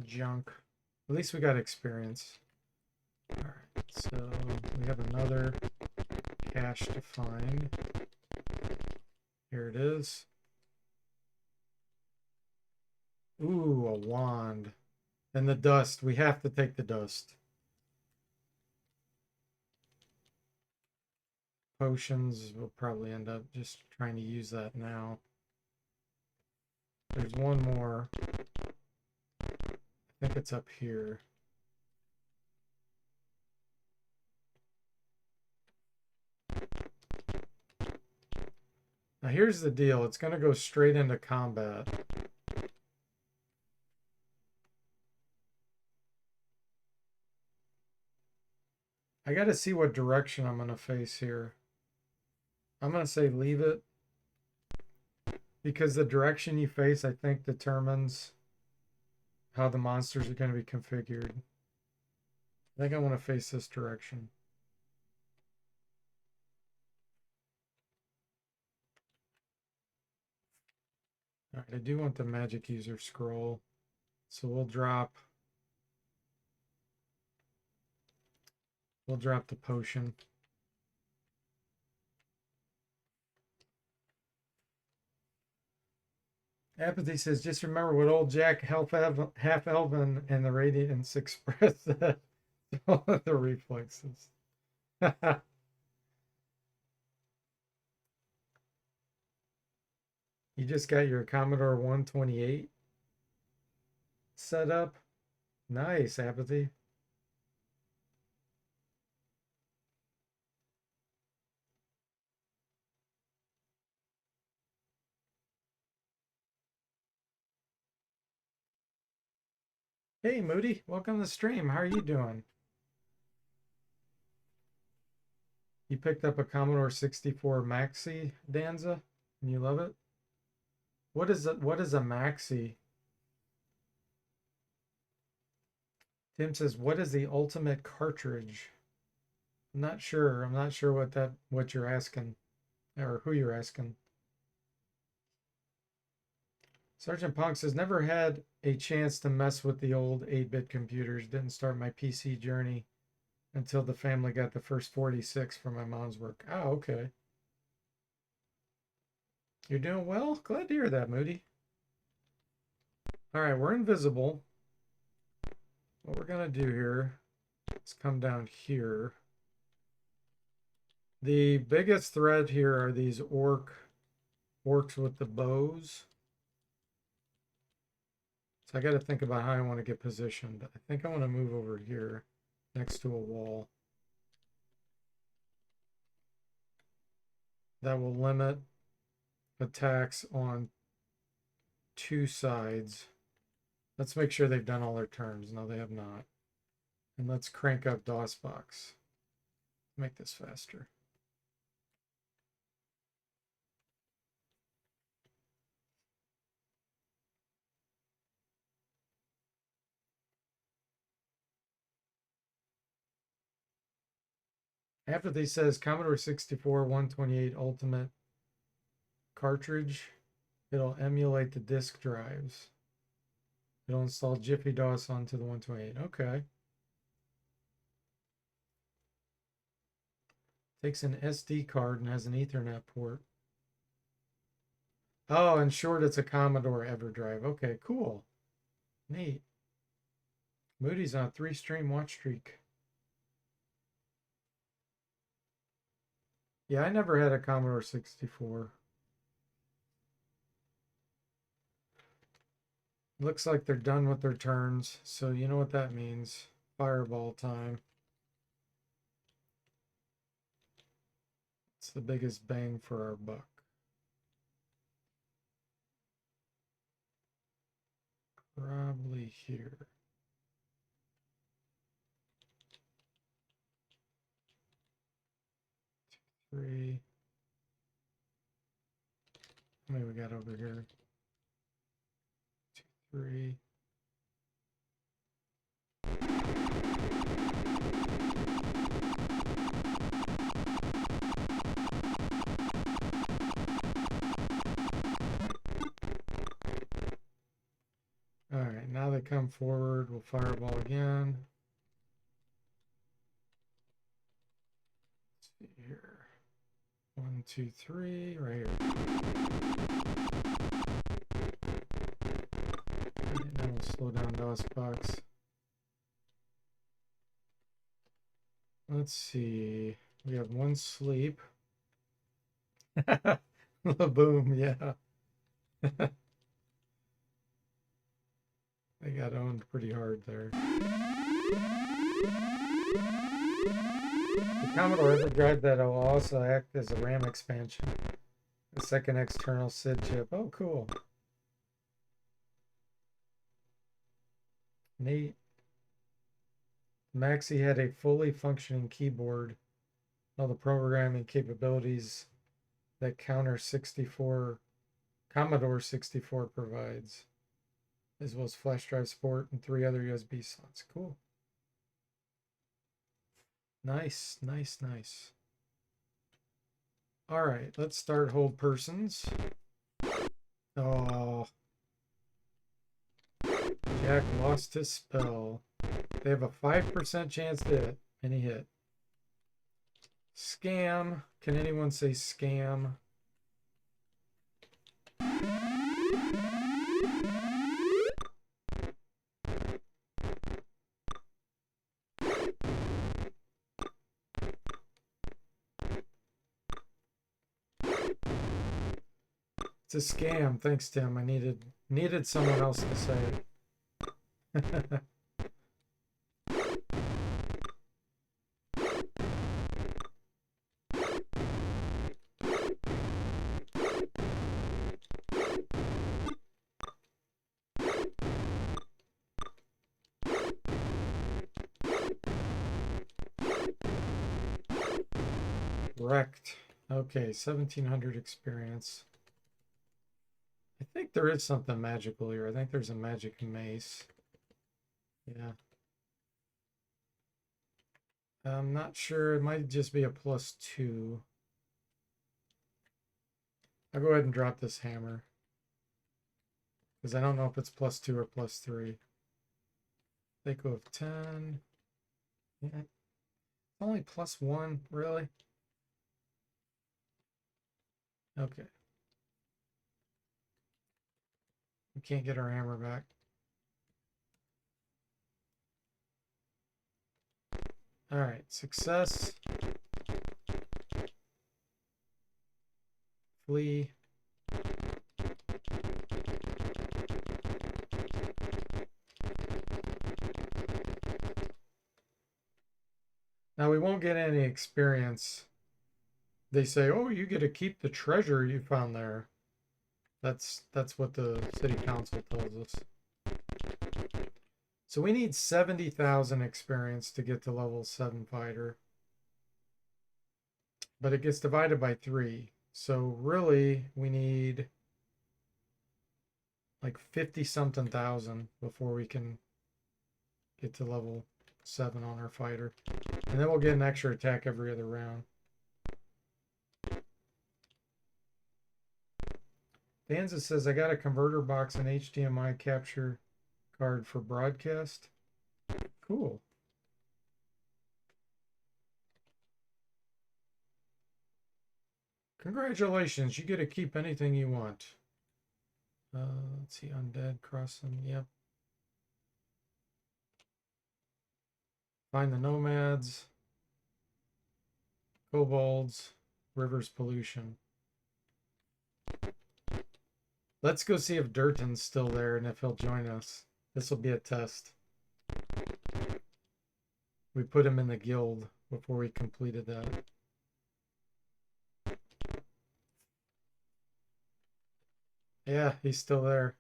Junk. At least we got experience. All right, so we have another cache to find. Here it is. Ooh, a wand. And the dust. We have to take the dust. Potions. We'll probably end up just trying to use that now. There's one more. I think it's up here. Now here's the deal. It's going to go straight into combat. I got to see what direction I'm going to face here. I'm going to say leave it. Because the direction you face, I think, determines how the monsters are going to be configured. I think I want to face this direction. All right, I do want the magic user scroll. So we'll drop the potion. Apathy says, just remember what old Jack Half Elven and the Radiance Express said. All of the reflexes. You just got your Commodore 128 set up. Nice, Apathy. Hey, Moody. Welcome to the stream. How are you doing? You picked up a Commodore 64 Maxi, Danza, and you love it? What is a Maxi? Tim says, what is the ultimate cartridge? I'm not sure. I'm not sure what you're asking or who you're asking. Sergeant Punk says, never had a chance to mess with the old 8-bit computers. Didn't start my PC journey until the family got the first 46 for my mom's work. Oh, okay. You're doing well? Glad to hear that, Moody. All right, we're invisible. What we're going to do here is come down here. The biggest threat here are these orcs with the bows. So I got to think about how I want to get positioned. I think I want to move over here next to a wall. That will limit attacks on 2 sides. Let's make sure they've done all their turns. No, they have not. And let's crank up DOSBox. Make this faster. After this says Commodore 64 128 Ultimate cartridge, it'll emulate the disk drives. It'll install Jiffy DOS onto the 128. Okay. Takes an SD card and has an Ethernet port. Oh, in short, it's a Commodore EverDrive. Okay, cool. Neat. Moody's on a 3-stream watch streak. Yeah, I never had a Commodore 64. Looks like they're done with their turns, so you know what that means. Fireball time. It's the biggest bang for our buck. Probably here. Three. How many we got over here? 2, 3. All right, now they come forward. We'll fireball again. Let's see here. 1, 2, 3, right here. And then we'll slow down DOSBox. Let's see. We have 1 sleep. Boom, yeah. They got owned pretty hard there. The Commodore EverDrive that will also act as a RAM expansion. The second external SID chip. Oh, cool. Neat. Maxi had a fully functioning keyboard. All the programming capabilities that Commodore 64 provides, as well as flash drive support and 3 other USB slots. Cool. Nice, nice, nice. All right, let's start hold persons. Oh, Jack lost his spell. They have a 5% chance to hit, and he hit. Scam. Can anyone say scam? It's a scam. Thanks, Tim. I needed someone else to say it. Wrecked. Okay, 1700 experience. I think there is something magical here. I think there's a magic mace. Yeah. I'm not sure. It might just be a +2. I'll go ahead and drop this hammer, because I don't know if it's +2 or +3. They go of 10. Yeah. only +1, really? Okay. We can't get our hammer back. All right, success. Flee. Now we won't get any experience. They say, oh, you get to keep the treasure you found there. That's what the city council tells us. So we need 70,000 experience to get to level 7 fighter. But it gets divided by 3. So really we need like 50 something thousand before we can get to level 7 on our fighter. And then we'll get an extra attack every other round. Danza says, I got a converter box and HDMI capture card for broadcast. Cool. Congratulations, you get to keep anything you want. Let's see, undead crossing, yep. Find the nomads, kobolds, rivers pollution. Let's go see if Durton's still there and if he'll join us. This will be a test. We put him in the guild before we completed that. Yeah, he's still there.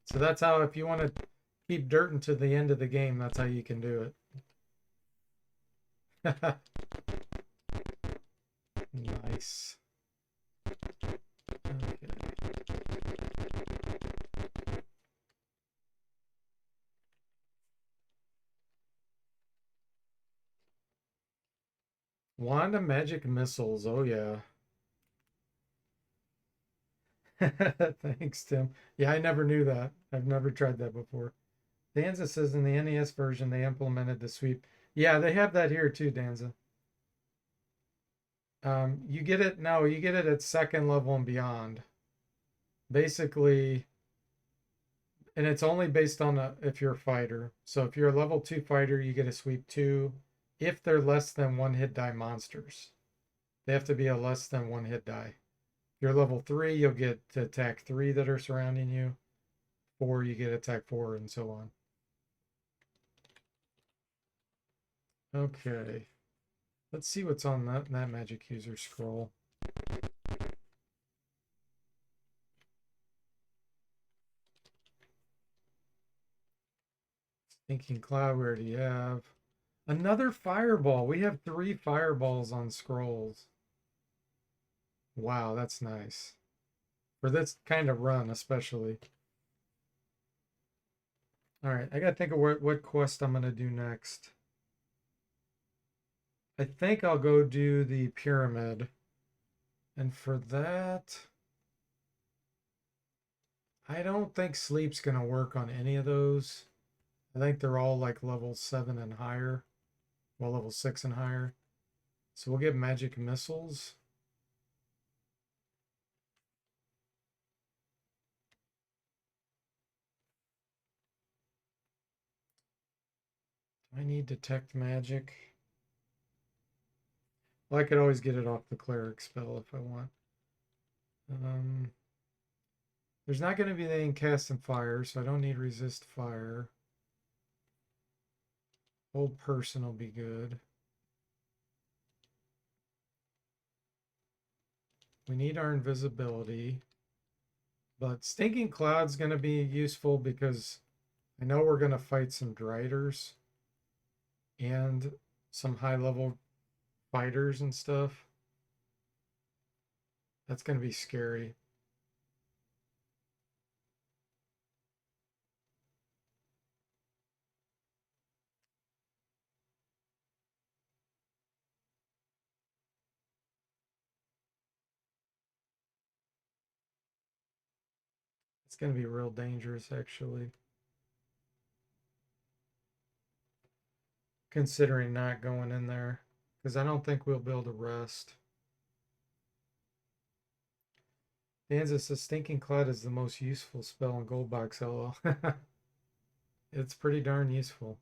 So that's how, if you want to keep Durton to the end of the game, that's how you can do it. Nice. Okay. Wand of magic missiles. Oh yeah. Thanks, Tim. Yeah, I never knew that. I've never tried that before. Danza says in the NES version they implemented the sweep. Yeah, they have that here too, Danza. You get it, no, you get it at second level and beyond. Basically, and it's only based on if you're a fighter. So if you're a level 2 fighter, you get a sweep 2 if they're less than 1 hit die monsters. They have to be a less than 1 hit die. If you're level 3, you'll get to attack 3 that are surrounding you. 4, you get attack 4, and so on. Okay. Let's see what's on that magic user scroll. Thinking cloud, we already have. Another fireball. We have 3 fireballs on scrolls. Wow, that's nice. For this kind of run, especially. All right, I gotta think of what quest I'm gonna do next. I think I'll go do the pyramid. And for that, I don't think sleep's gonna work on any of those. I think they're all like level 7 and higher. Well, level 6 and higher. So we'll get magic missiles. I need detect magic. Well, I could always get it off the cleric spell if I want. There's not going to be anything cast in fire, so I don't need resist fire. Old person will be good. We need our invisibility. But Stinking Cloud's going to be useful because I know we're going to fight some Driders and some high-level fighters and stuff. That's going to be scary. It's going to be real dangerous, actually. considering not going in there because I don't think we'll be able to rest. Danza says Stinking Cloud is the most useful spell in Gold Box LL. It's pretty darn useful.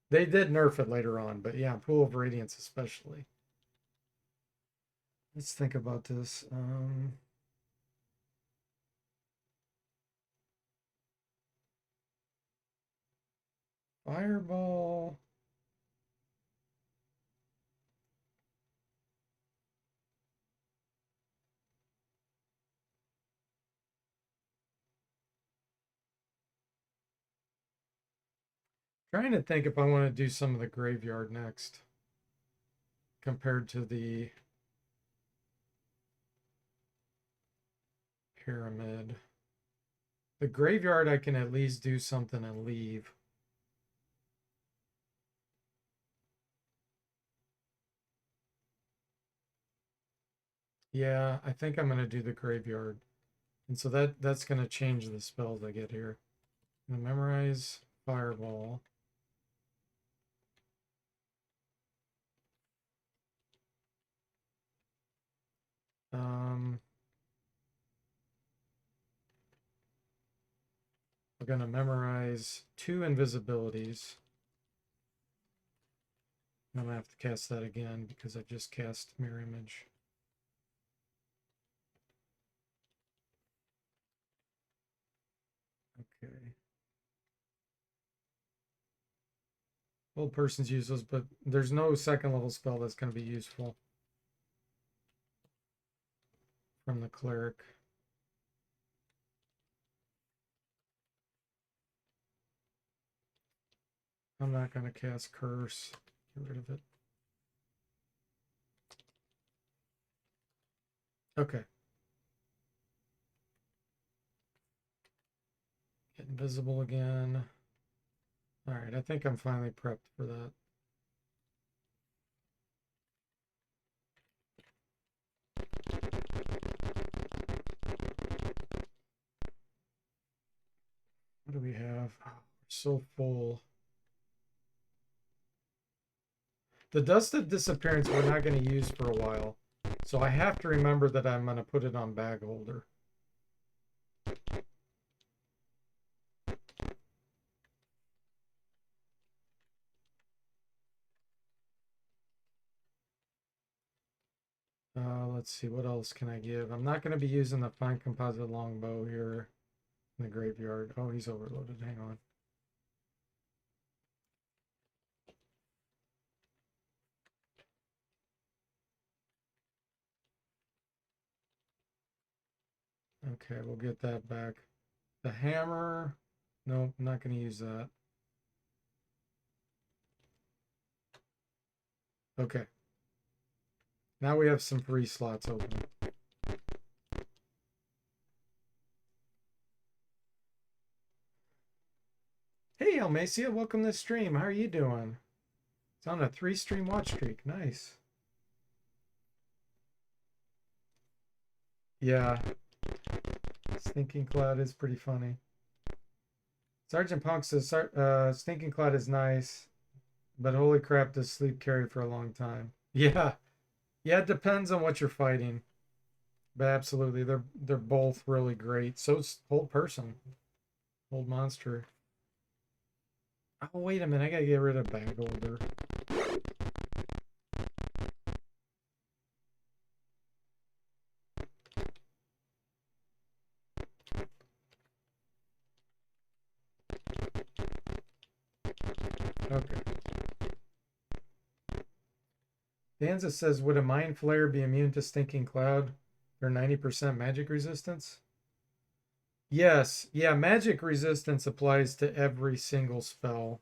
They did nerf it later on, but yeah, Pool of Radiance especially. Let's think about this. Fireball. Trying to think if I want to do some of the graveyard next compared to the pyramid. The graveyard I can at least do something and leave. Yeah, I think I'm going to do the graveyard. And so that's going to change the spells I get here. I'm going to memorize Fireball. We're going to memorize 2 invisibilities. I'm going to have to cast that again because I just cast Mirror Image. Okay. Old person's useless, but there's no second level spell that's going to be useful from the cleric. I'm not going to cast Curse. Get rid of it. Okay. Get invisible again. All right, I think I'm finally prepped for that. What do we have? Oh, we're so full. The Dust of Disappearance we're not going to use for a while. So I have to remember that I'm going to put it on bag holder. Let's see, what else can I give? I'm not going to be using the Fine Composite Longbow here in the graveyard. Oh, he's overloaded. Hang on. Okay, we'll get that back. The hammer. Nope, not going to use that. Okay. Now we have some free slots open. Hey, Almacia, welcome to the stream. How are you doing? It's on a 3-stream watch streak. Nice. Yeah. Stinking Cloud is pretty funny. Sergeant Punk says, Stinking Cloud is nice, but holy crap, does sleep carry for a long time. Yeah. Yeah, it depends on what you're fighting. But absolutely, they're both really great. So's Hold Person. Hold Monster. Oh, wait a minute. I gotta get rid of Bag Holder. Okay. Danza says, would a Mind Flare be immune to Stinking Cloud? They're 90% magic resistance? Yes. Yeah, magic resistance applies to every single spell.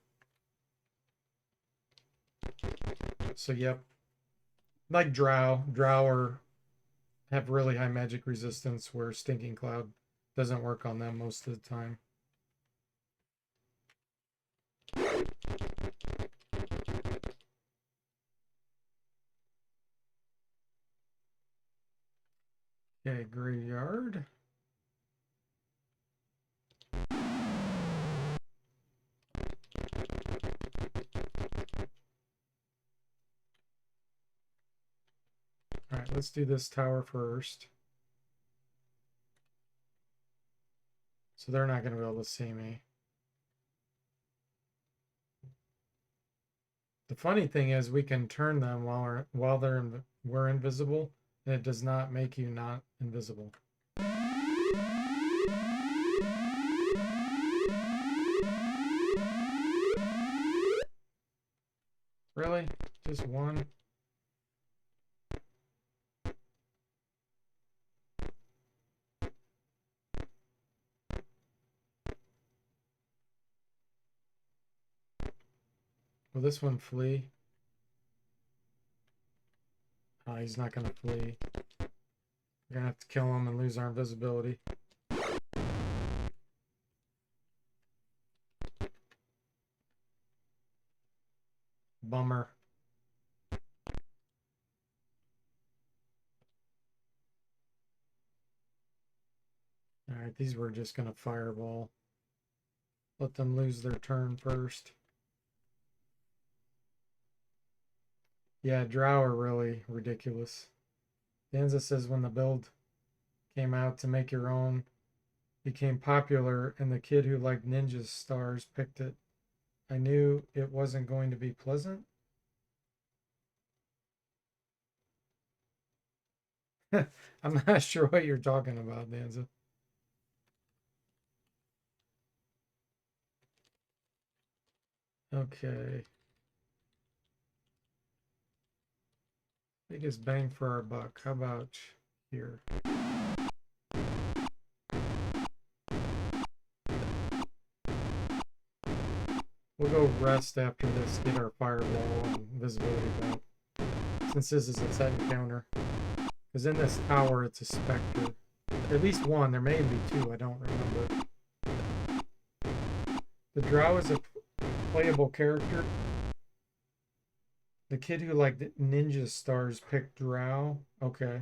So, yep. Like Drow have really high magic resistance where Stinking Cloud doesn't work on them most of the time. Okay, graveyard. All right, let's do this tower first. So they're not going to be able to see me. The funny thing is we can turn them while we're invisible, and it does not make you not invisible. Really? Just one? Will this one flee? Oh, he's not going to flee. We're going to have to kill him and lose our invisibility. Bummer. All right, these were just going to fireball. Let them lose their turn first. Yeah, drow are really ridiculous. Danza says when the build came out to make your own became popular and the kid who liked ninja stars picked it, I knew it wasn't going to be pleasant. I'm not sure what you're talking about, Danza. Okay. Biggest bang for our buck. How about here? We'll go rest after this, get our fireball and visibility back. Since this is a set encounter. Because in this tower, it's a specter. At least one. There may be two. I don't remember. The drow is a playable character. The kid who liked ninja stars picked drow. Okay.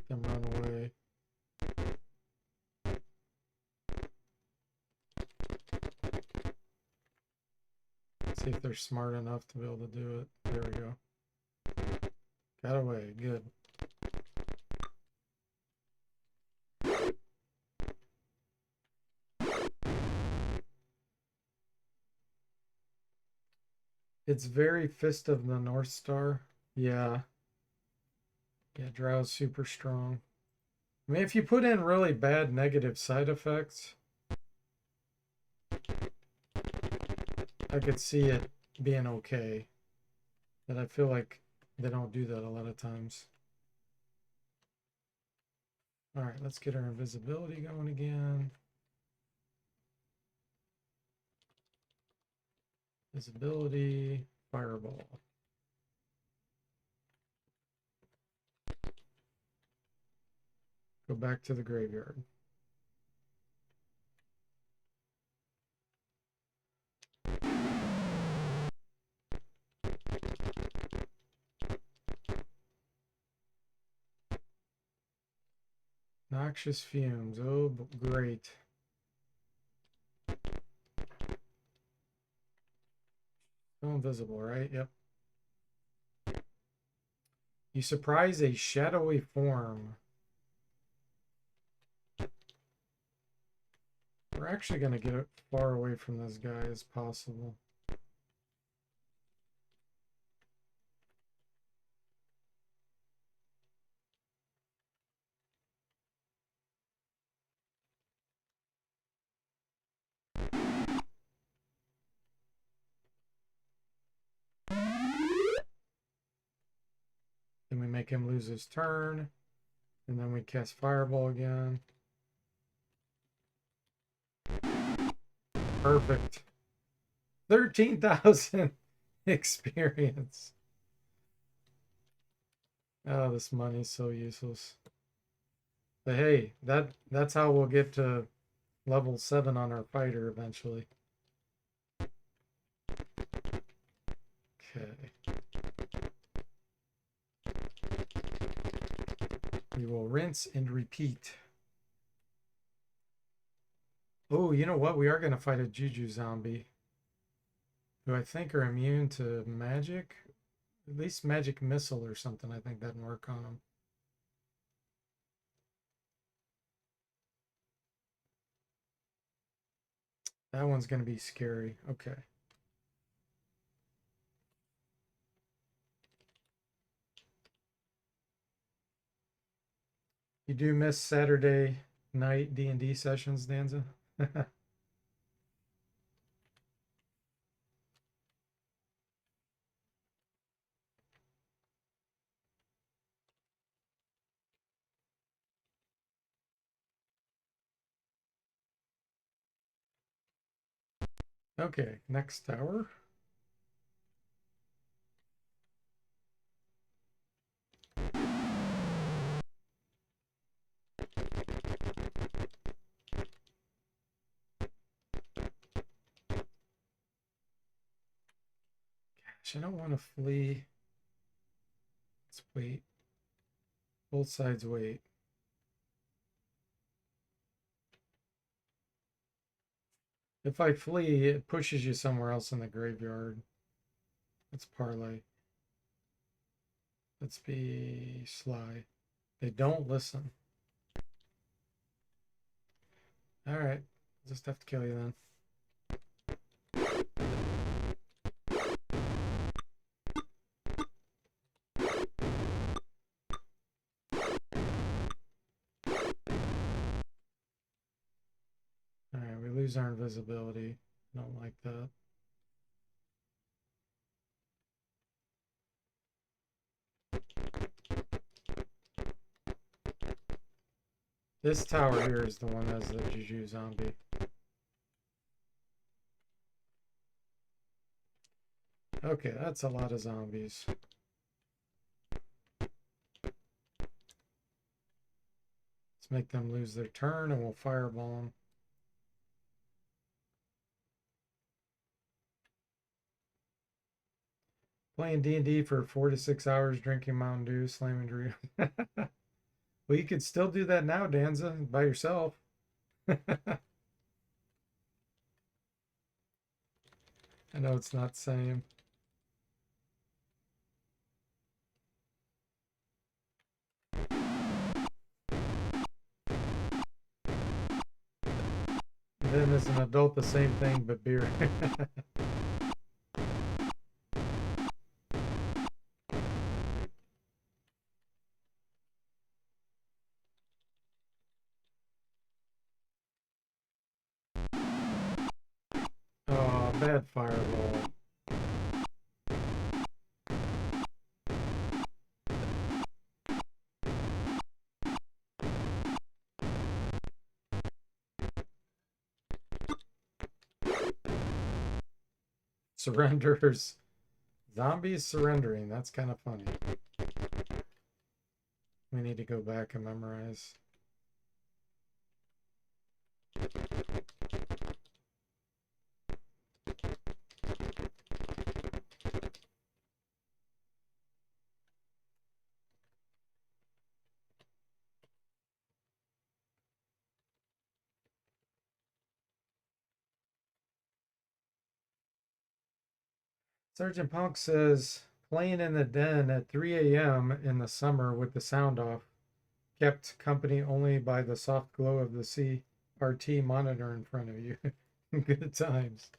Them run away. See if they're smart enough to be able to do it. There we go. Got away. Good. It's very Fist of the North Star. Yeah. Yeah, Drow's super strong. I mean, if you put in really bad negative side effects, I could see it being okay. But I feel like they don't do that a lot of times. All right, let's get our invisibility going again. Visibility, fireball. Go back to the graveyard. Noxious fumes. Oh, great. Still invisible, right? Yep. You surprise a shadowy form. We're actually going to get as far away from this guy as possible. Then we make him lose his turn. And then we cast Fireball again. Perfect. 13,000 experience. Oh, this money's so useless. But hey, that's how we'll get to level 7 on our fighter eventually. Okay. We will rinse and repeat. Oh, you know what? We are going to fight a Juju zombie, who I think are immune to magic. At least magic missile or something. I think that'd work on them. That one's going to be scary. Okay. You do miss Saturday night D&D sessions, Danza? Okay, next tower. Gosh, I don't want to flee. Let's wait. Both sides wait. If I flee, it pushes you somewhere else in the graveyard. Let's parlay. Let's be sly. They don't listen. All right. Just have to kill you then. All right, we lose our invisibility. Don't like that. This tower here is the one that has the Juju zombie. Okay, that's a lot of zombies. Let's make them lose their turn and we'll fireball them. Playing D&D for 4 to 6 hours, drinking Mountain Dew, slamming Doritos. Well, you could still do that now, Danza, by yourself. I know it's not the same. Then as an adult, the same thing, but beer. Oh, bad fireball. Surrenders. Zombies surrendering. That's kind of funny. We need to go back and memorize. Sergeant Punk says, playing in the den at 3 a.m. in the summer with the sound off, kept company only by the soft glow of the CRT monitor in front of you. Good times.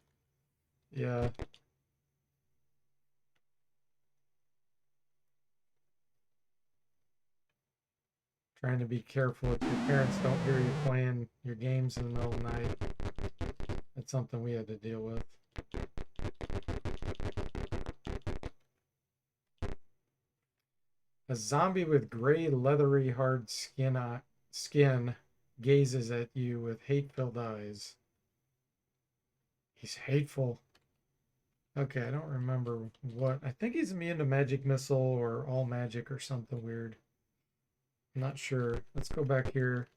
Yeah. Trying to be careful if your parents don't hear you playing your games in the middle of the night. That's something we had to deal with. A zombie with gray, leathery, hard skin gazes at you with hate-filled eyes. He's hateful. Okay, I don't remember what. I think he's immune to magic missile or all magic or something weird. I'm not sure. Let's go back here.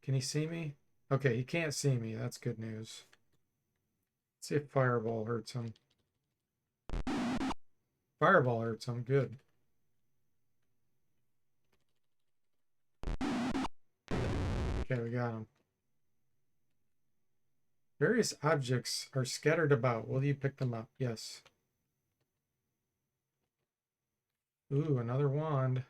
Can he see me? Okay, he can't see me. That's good news. Let's see if Fireball hurts him. Fireball hurts him. Good. Okay, we got him. Various objects are scattered about. Will you pick them up? Yes. Ooh, another wand.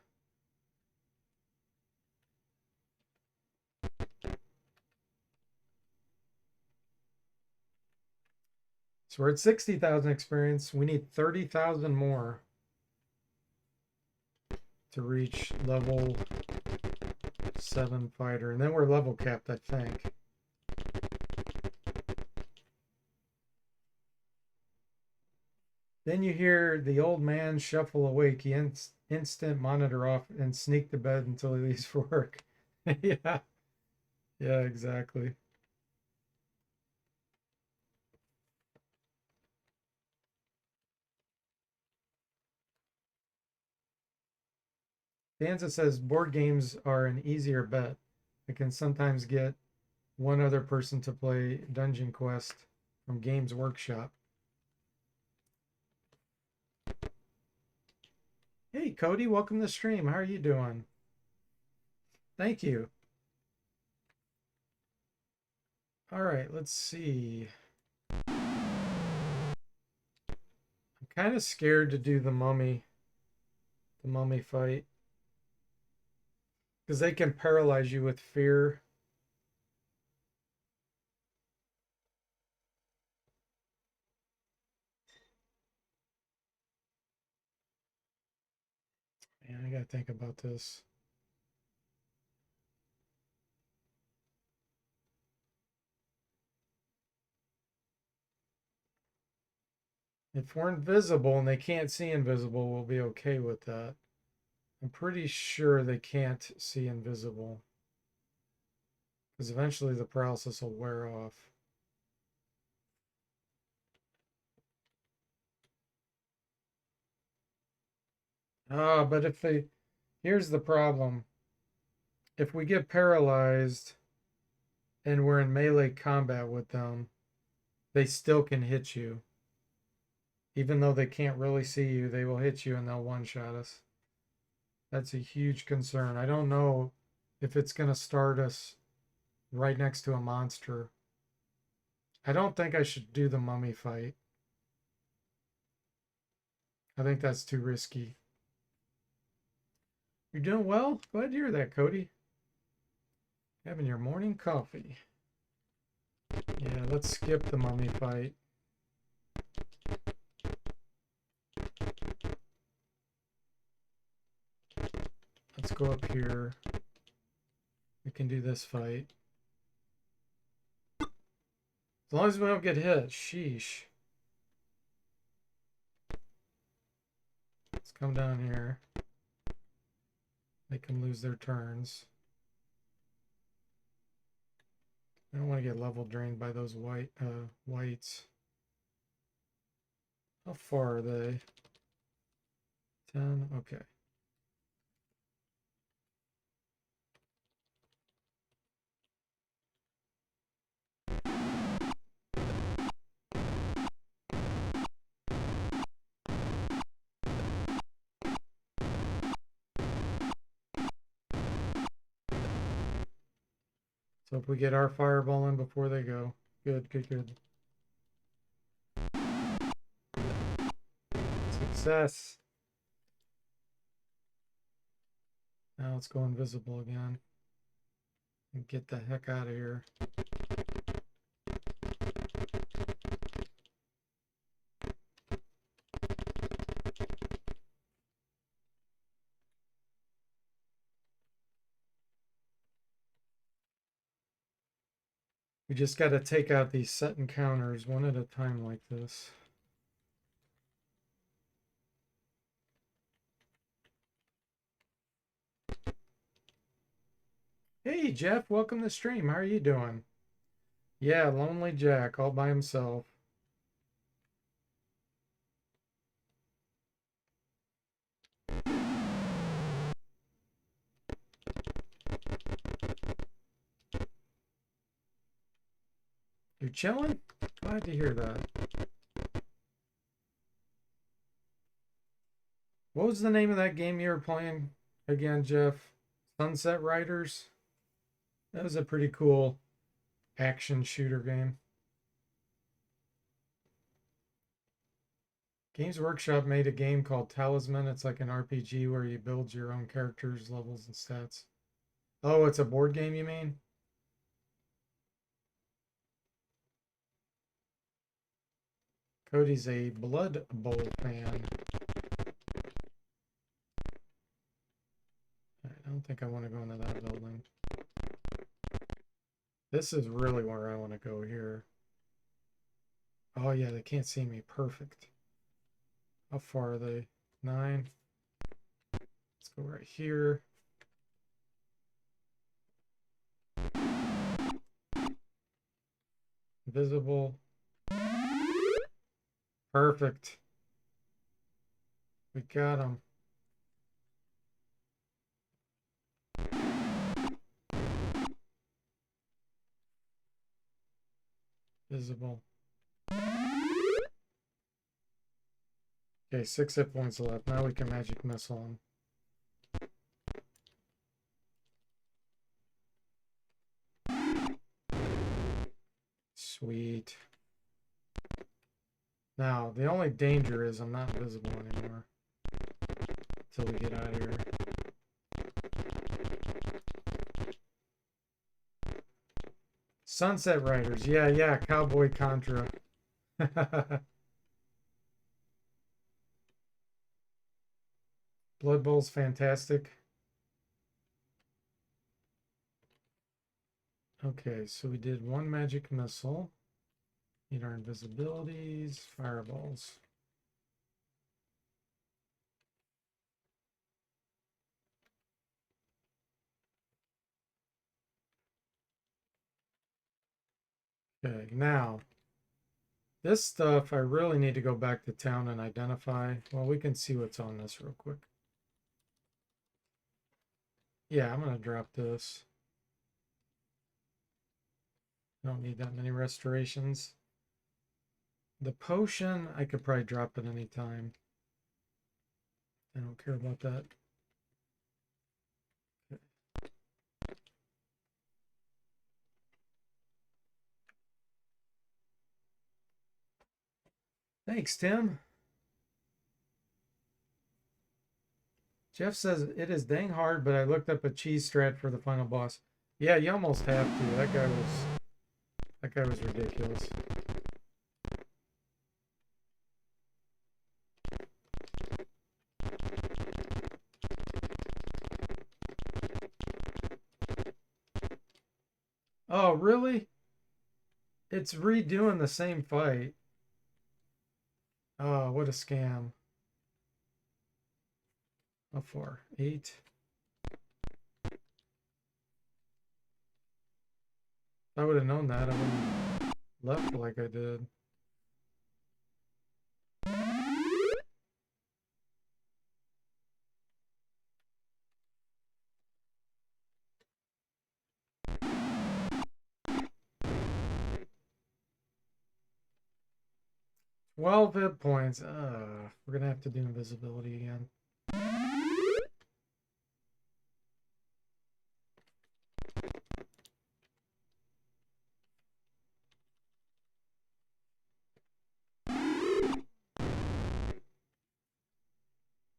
So we're at 60,000 experience. We need 30,000 more to reach level 7 fighter. And then we're level capped, I think. Then you hear the old man shuffle awake. He instant monitor off and sneak to bed until he leaves for work. Yeah. Yeah, exactly. Danza says board games are an easier bet. I can sometimes get one other person to play Dungeon Quest from Games Workshop. Hey, Cody, welcome to the stream. How are you doing? Thank you. All right, let's see. I'm kind of scared to do the mummy fight. Because they can paralyze you with fear. Man, I gotta think about this. If we're invisible and they can't see invisible, we'll be okay with that. I'm pretty sure they can't see invisible. Because eventually the paralysis will wear off. But if they... Here's the problem. If we get paralyzed and we're in melee combat with them, they still can hit you. Even though they can't really see you, they will hit you and they'll one-shot us. That's a huge concern. I don't know if it's going to start us right next to a monster. I don't think I should do the mummy fight. I think that's too risky. You're doing well? Glad to hear that, Cody. Having your morning coffee. Yeah, let's skip the mummy fight. Let's go up here. We can do this fight. As long as we don't get hit. Sheesh. Let's come down here. Make them lose their turns. I don't want to get level drained by those whites. How far are they? 10? Okay. So if we get our fireball in before they go. Good, good, good. Success. Now let's go invisible again. And get the heck out of here. We just got to take out these set encounters one at a time like this. Hey, Jeff, welcome to the stream. How are you doing? Yeah, Lonely Jack all by himself. You're chilling? Glad to hear that. What was the name of that game you were playing again, Jeff? Sunset Riders? That was a pretty cool action shooter game. Games Workshop made a game called Talisman. It's like an RPG where you build your own characters, levels, and stats. Oh, it's a board game, you mean? Cody's a Blood Bowl fan. I don't think I want to go into that building. This is really where I want to go here. Oh yeah, they can't see me. Perfect. How far are they? 9. Let's go right here. Visible. Perfect. We got them. Visible. Okay, 6 hit points left. Now we can magic missile them. Sweet. Now, the only danger is I'm not visible anymore. Until we get out of here. Sunset Riders. Yeah, Cowboy Contra. Blood Bowl's fantastic. Okay, so we did 1 magic missile. Need our invisibilities, fireballs. Okay, now, this stuff I really need to go back to town and identify. Well, we can see what's on this real quick. Yeah, I'm going to drop this. Don't need that many restorations. The potion, I could probably drop at any time. I don't care about that. Okay. Thanks, Tim. Jeff says it is dang hard, but I looked up a cheese strat for the final boss. Yeah, you almost have to. That guy was ridiculous. Oh, really? It's redoing the same fight. Oh, what a scam. How far? 8. If I would have known that, I wouldn't have left like I did. Well, hit points. We're gonna have to do invisibility again.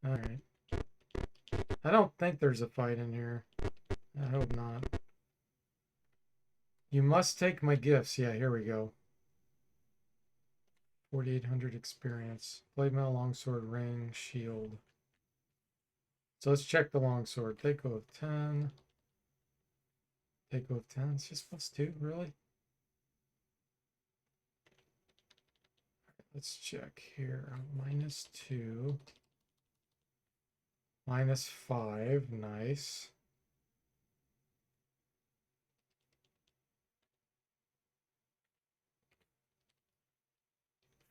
Alright. I don't think there's a fight in here. I hope not. You must take my gifts. Yeah, here we go. 4,800 experience. Blade mail, longsword, ring, shield. So let's check the longsword. Take of 10. Take of 10. It's just +2, really? Let's check here. -2. -5. Nice.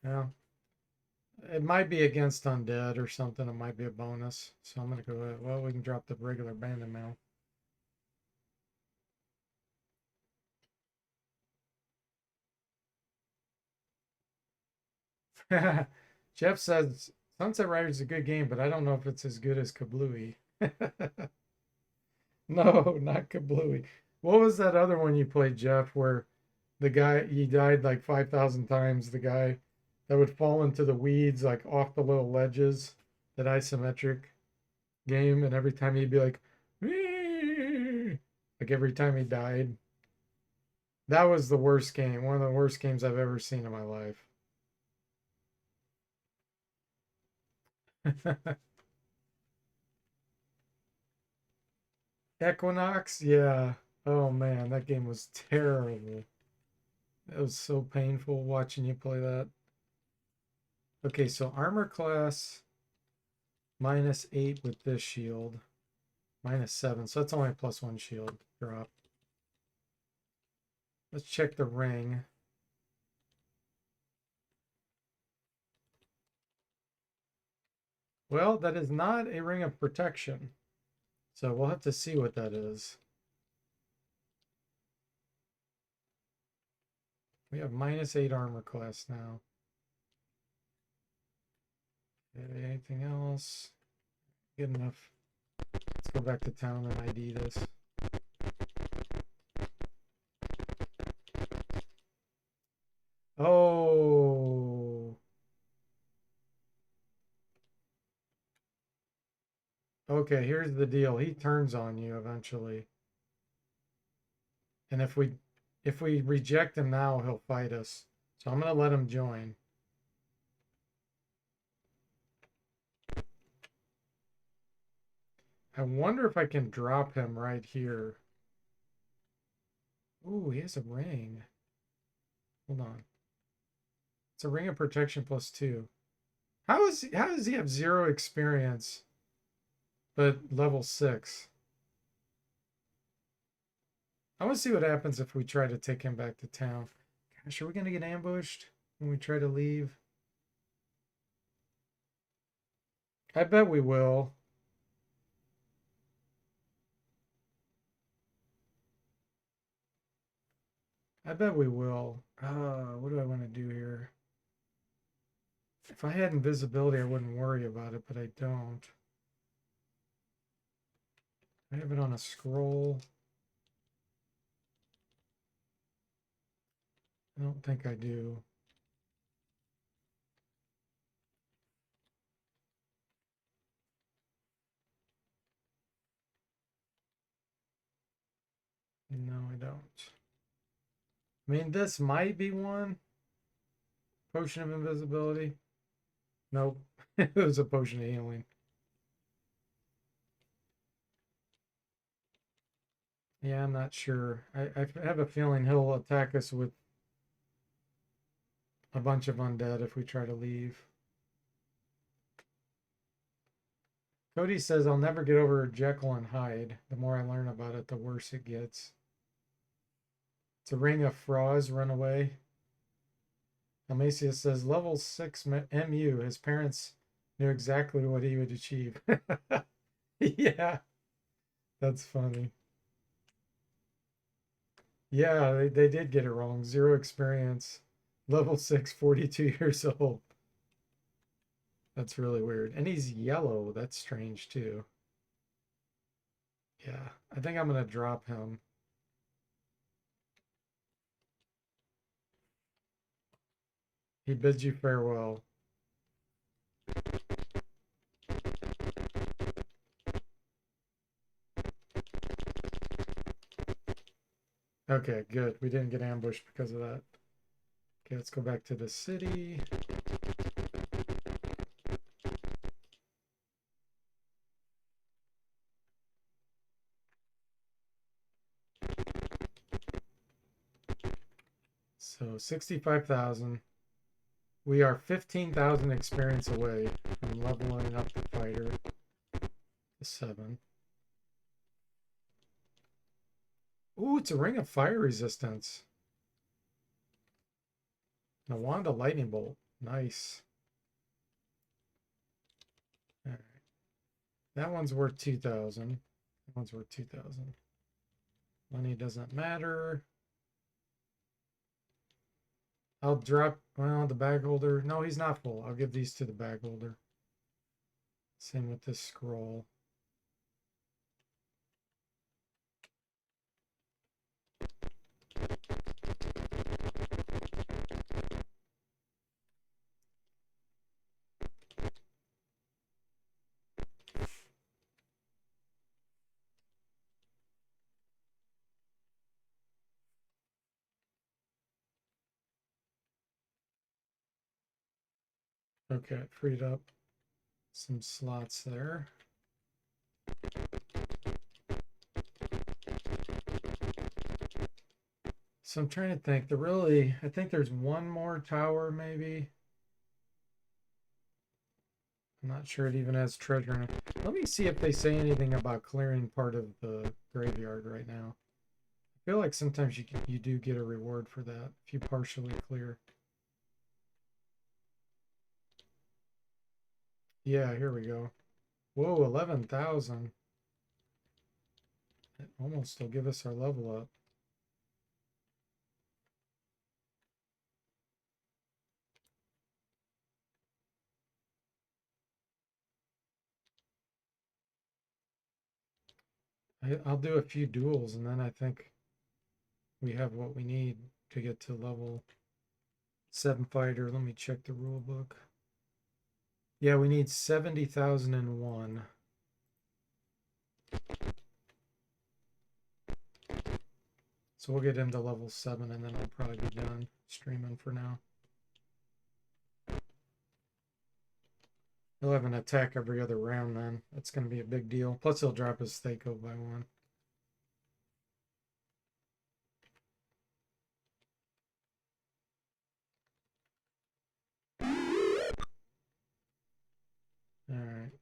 Yeah. It might be against undead or something. It might be a bonus. So I'm going to go ahead. Well, we can drop the regular bandit mail. Jeff says Sunset Riders is a good game, but I don't know if it's as good as Kablooey. No, not Kablooey. What was that other one you played, Jeff, where the guy he died like 5,000 times, the guy that would fall into the weeds like off the little ledges, that isometric game, and every time he'd be like, "Wee!" Like every time he died. That was the worst game, one of the worst games I've ever seen in my life. Equinox, yeah. Oh man, that game was terrible. It was so painful watching you play that. Okay, so armor class -8 with this shield, -7. So that's only a +1 shield drop. Let's check the ring. Well, that is not a ring of protection. So we'll have to see what that is. We have -8 armor class now. Okay, anything else? Good enough. Let's go back to town and ID this. Oh. Okay, here's the deal. He turns on you eventually. And if we reject him now, he'll fight us. So I'm gonna let him join. I wonder if I can drop him right here. Ooh, he has a ring. Hold on. It's a ring of protection +2. How does he have 0 experience but level 6? I want to see what happens if we try to take him back to town. Gosh, are we gonna get ambushed when we try to leave? I bet we will. I bet we will. What do I want to do here? If I had invisibility, I wouldn't worry about it, but I don't. I have it on a scroll. I don't think I do. No, I don't. I mean, this might be one. Potion of invisibility. Nope. It was a potion of healing. Yeah, I'm not sure. I have a feeling he'll attack us with a bunch of undead if we try to leave. Cody says, I'll never get over Jekyll and Hyde. The more I learn about it, the worse it gets. It's a ring of frauds run away. Almacia says, level 6 MU. His parents knew exactly what he would achieve. Yeah, that's funny. Yeah, they did get it wrong. 0 experience. Level 6, 42 years old. That's really weird. And he's yellow. That's strange too. Yeah, I think I'm going to drop him. He bids you farewell. Okay, good. We didn't get ambushed because of that. Okay, let's go back to the city. So 65,000. We are 15,000 experience away from leveling up the fighter to 7. Ooh, it's a ring of fire resistance. Nawanda lightning bolt. Nice. All right. That one's worth 2,000. That one's worth 2,000. Money doesn't matter. I'll drop, well, the bag holder. No, he's not full. I'll give these to the bag holder. Same with this scroll. Okay, freed up some slots there. So I'm trying to think. I think there's one more tower maybe. I'm not sure it even has treasure in it. Let me see if they say anything about clearing part of the graveyard right now. I feel like sometimes you do get a reward for that if you partially clear. Yeah, here we go. Whoa, 11,000. It almost will give us our level up. I'll do a few duels and then I think we have what we need to get to level 7 fighter. Let me check the rule book. Yeah, we need 70,001. So we'll get him to level 7 and then I'll probably be done streaming for now. He'll have an attack every other round then. That's going to be a big deal. Plus he'll drop his Thaco by 1. Alright.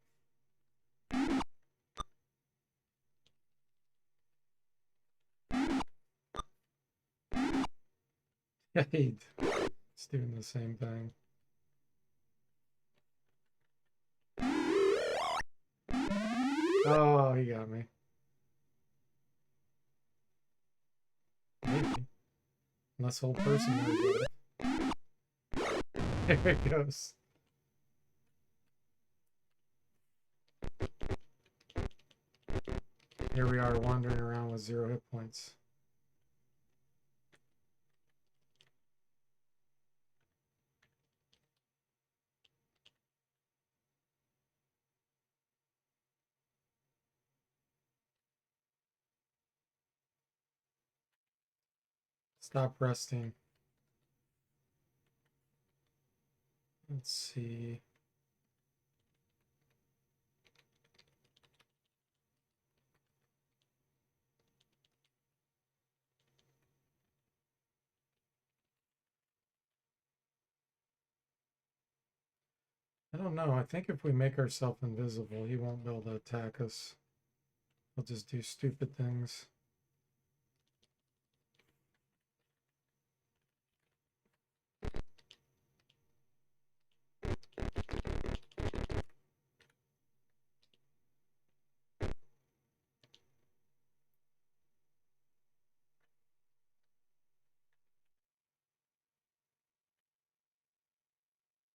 Yeah, he's doing the same thing. Oh, he got me. Maybe. Unless whole person there. There it goes. Here we are wandering around with 0 hit points. Stop resting. Let's see. I don't know. I think if we make ourselves invisible, he won't be able to attack us. He'll just do stupid things.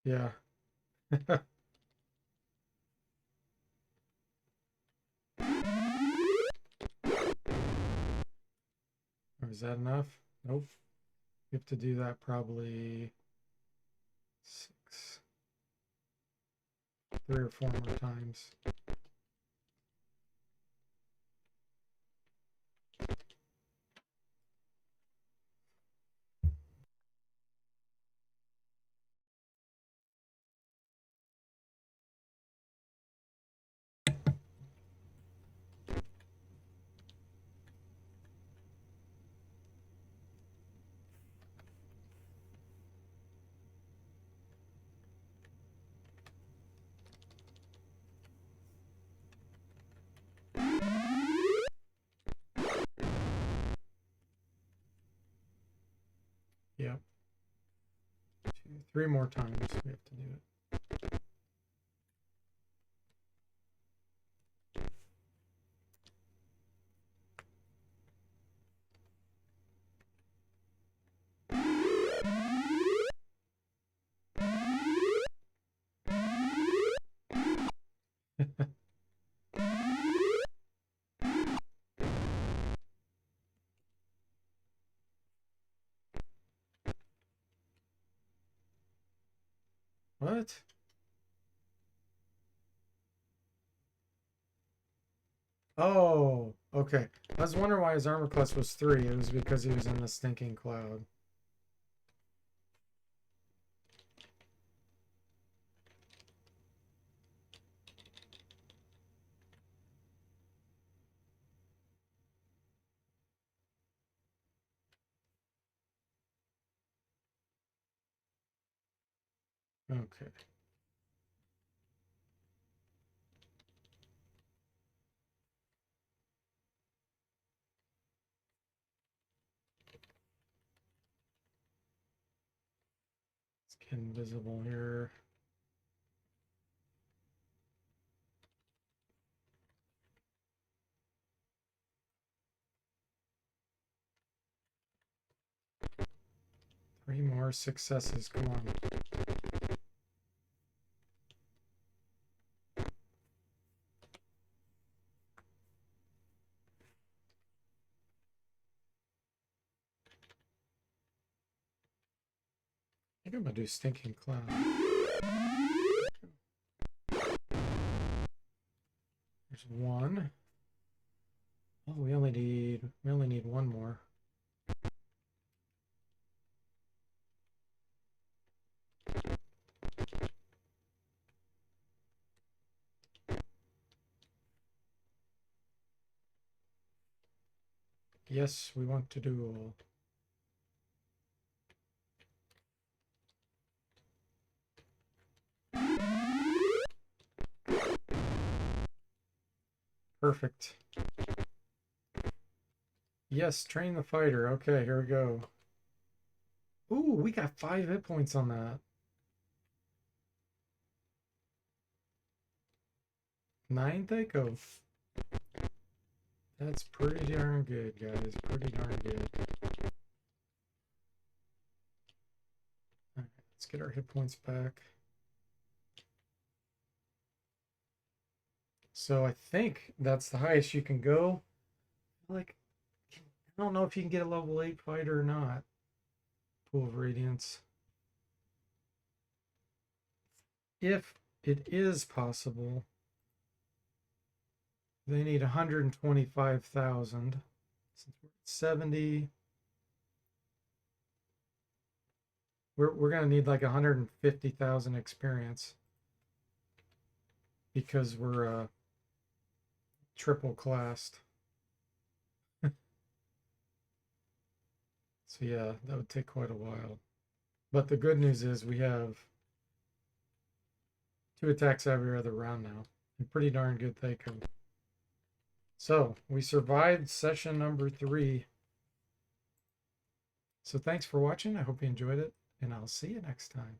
Yeah. Or is that enough? Nope. You have to do that probably 3 or 4 more times. Yep. 3 more times we have to do it. What? Oh, okay. I was wondering why his armor class was 3. It was because he was in the stinking cloud. Okay. Let's get invisible here. Three more successes. Come on. I think I'm gonna do stinking cloud. There's one. Oh, we only need one more. Yes, we want to duel. Perfect. Yes, train the fighter. Okay, here we go. Ooh, we got 5 hit points on that. 9 Thaco. That's pretty darn good, guys. Pretty darn good. All right, let's get our hit points back. So I think that's the highest you can go. Like, I don't know if you can get a level 8 fighter or not. Pool of Radiance. If it is possible, they need 125,000. Since we're at 70, we're gonna need like 150,000 experience because we're triple classed. So yeah, that would take quite a while. But the good news is we have 2 attacks every other round now. And pretty darn good Thaco. So we survived session number 3. So thanks for watching. I hope you enjoyed it, and I'll see you next time.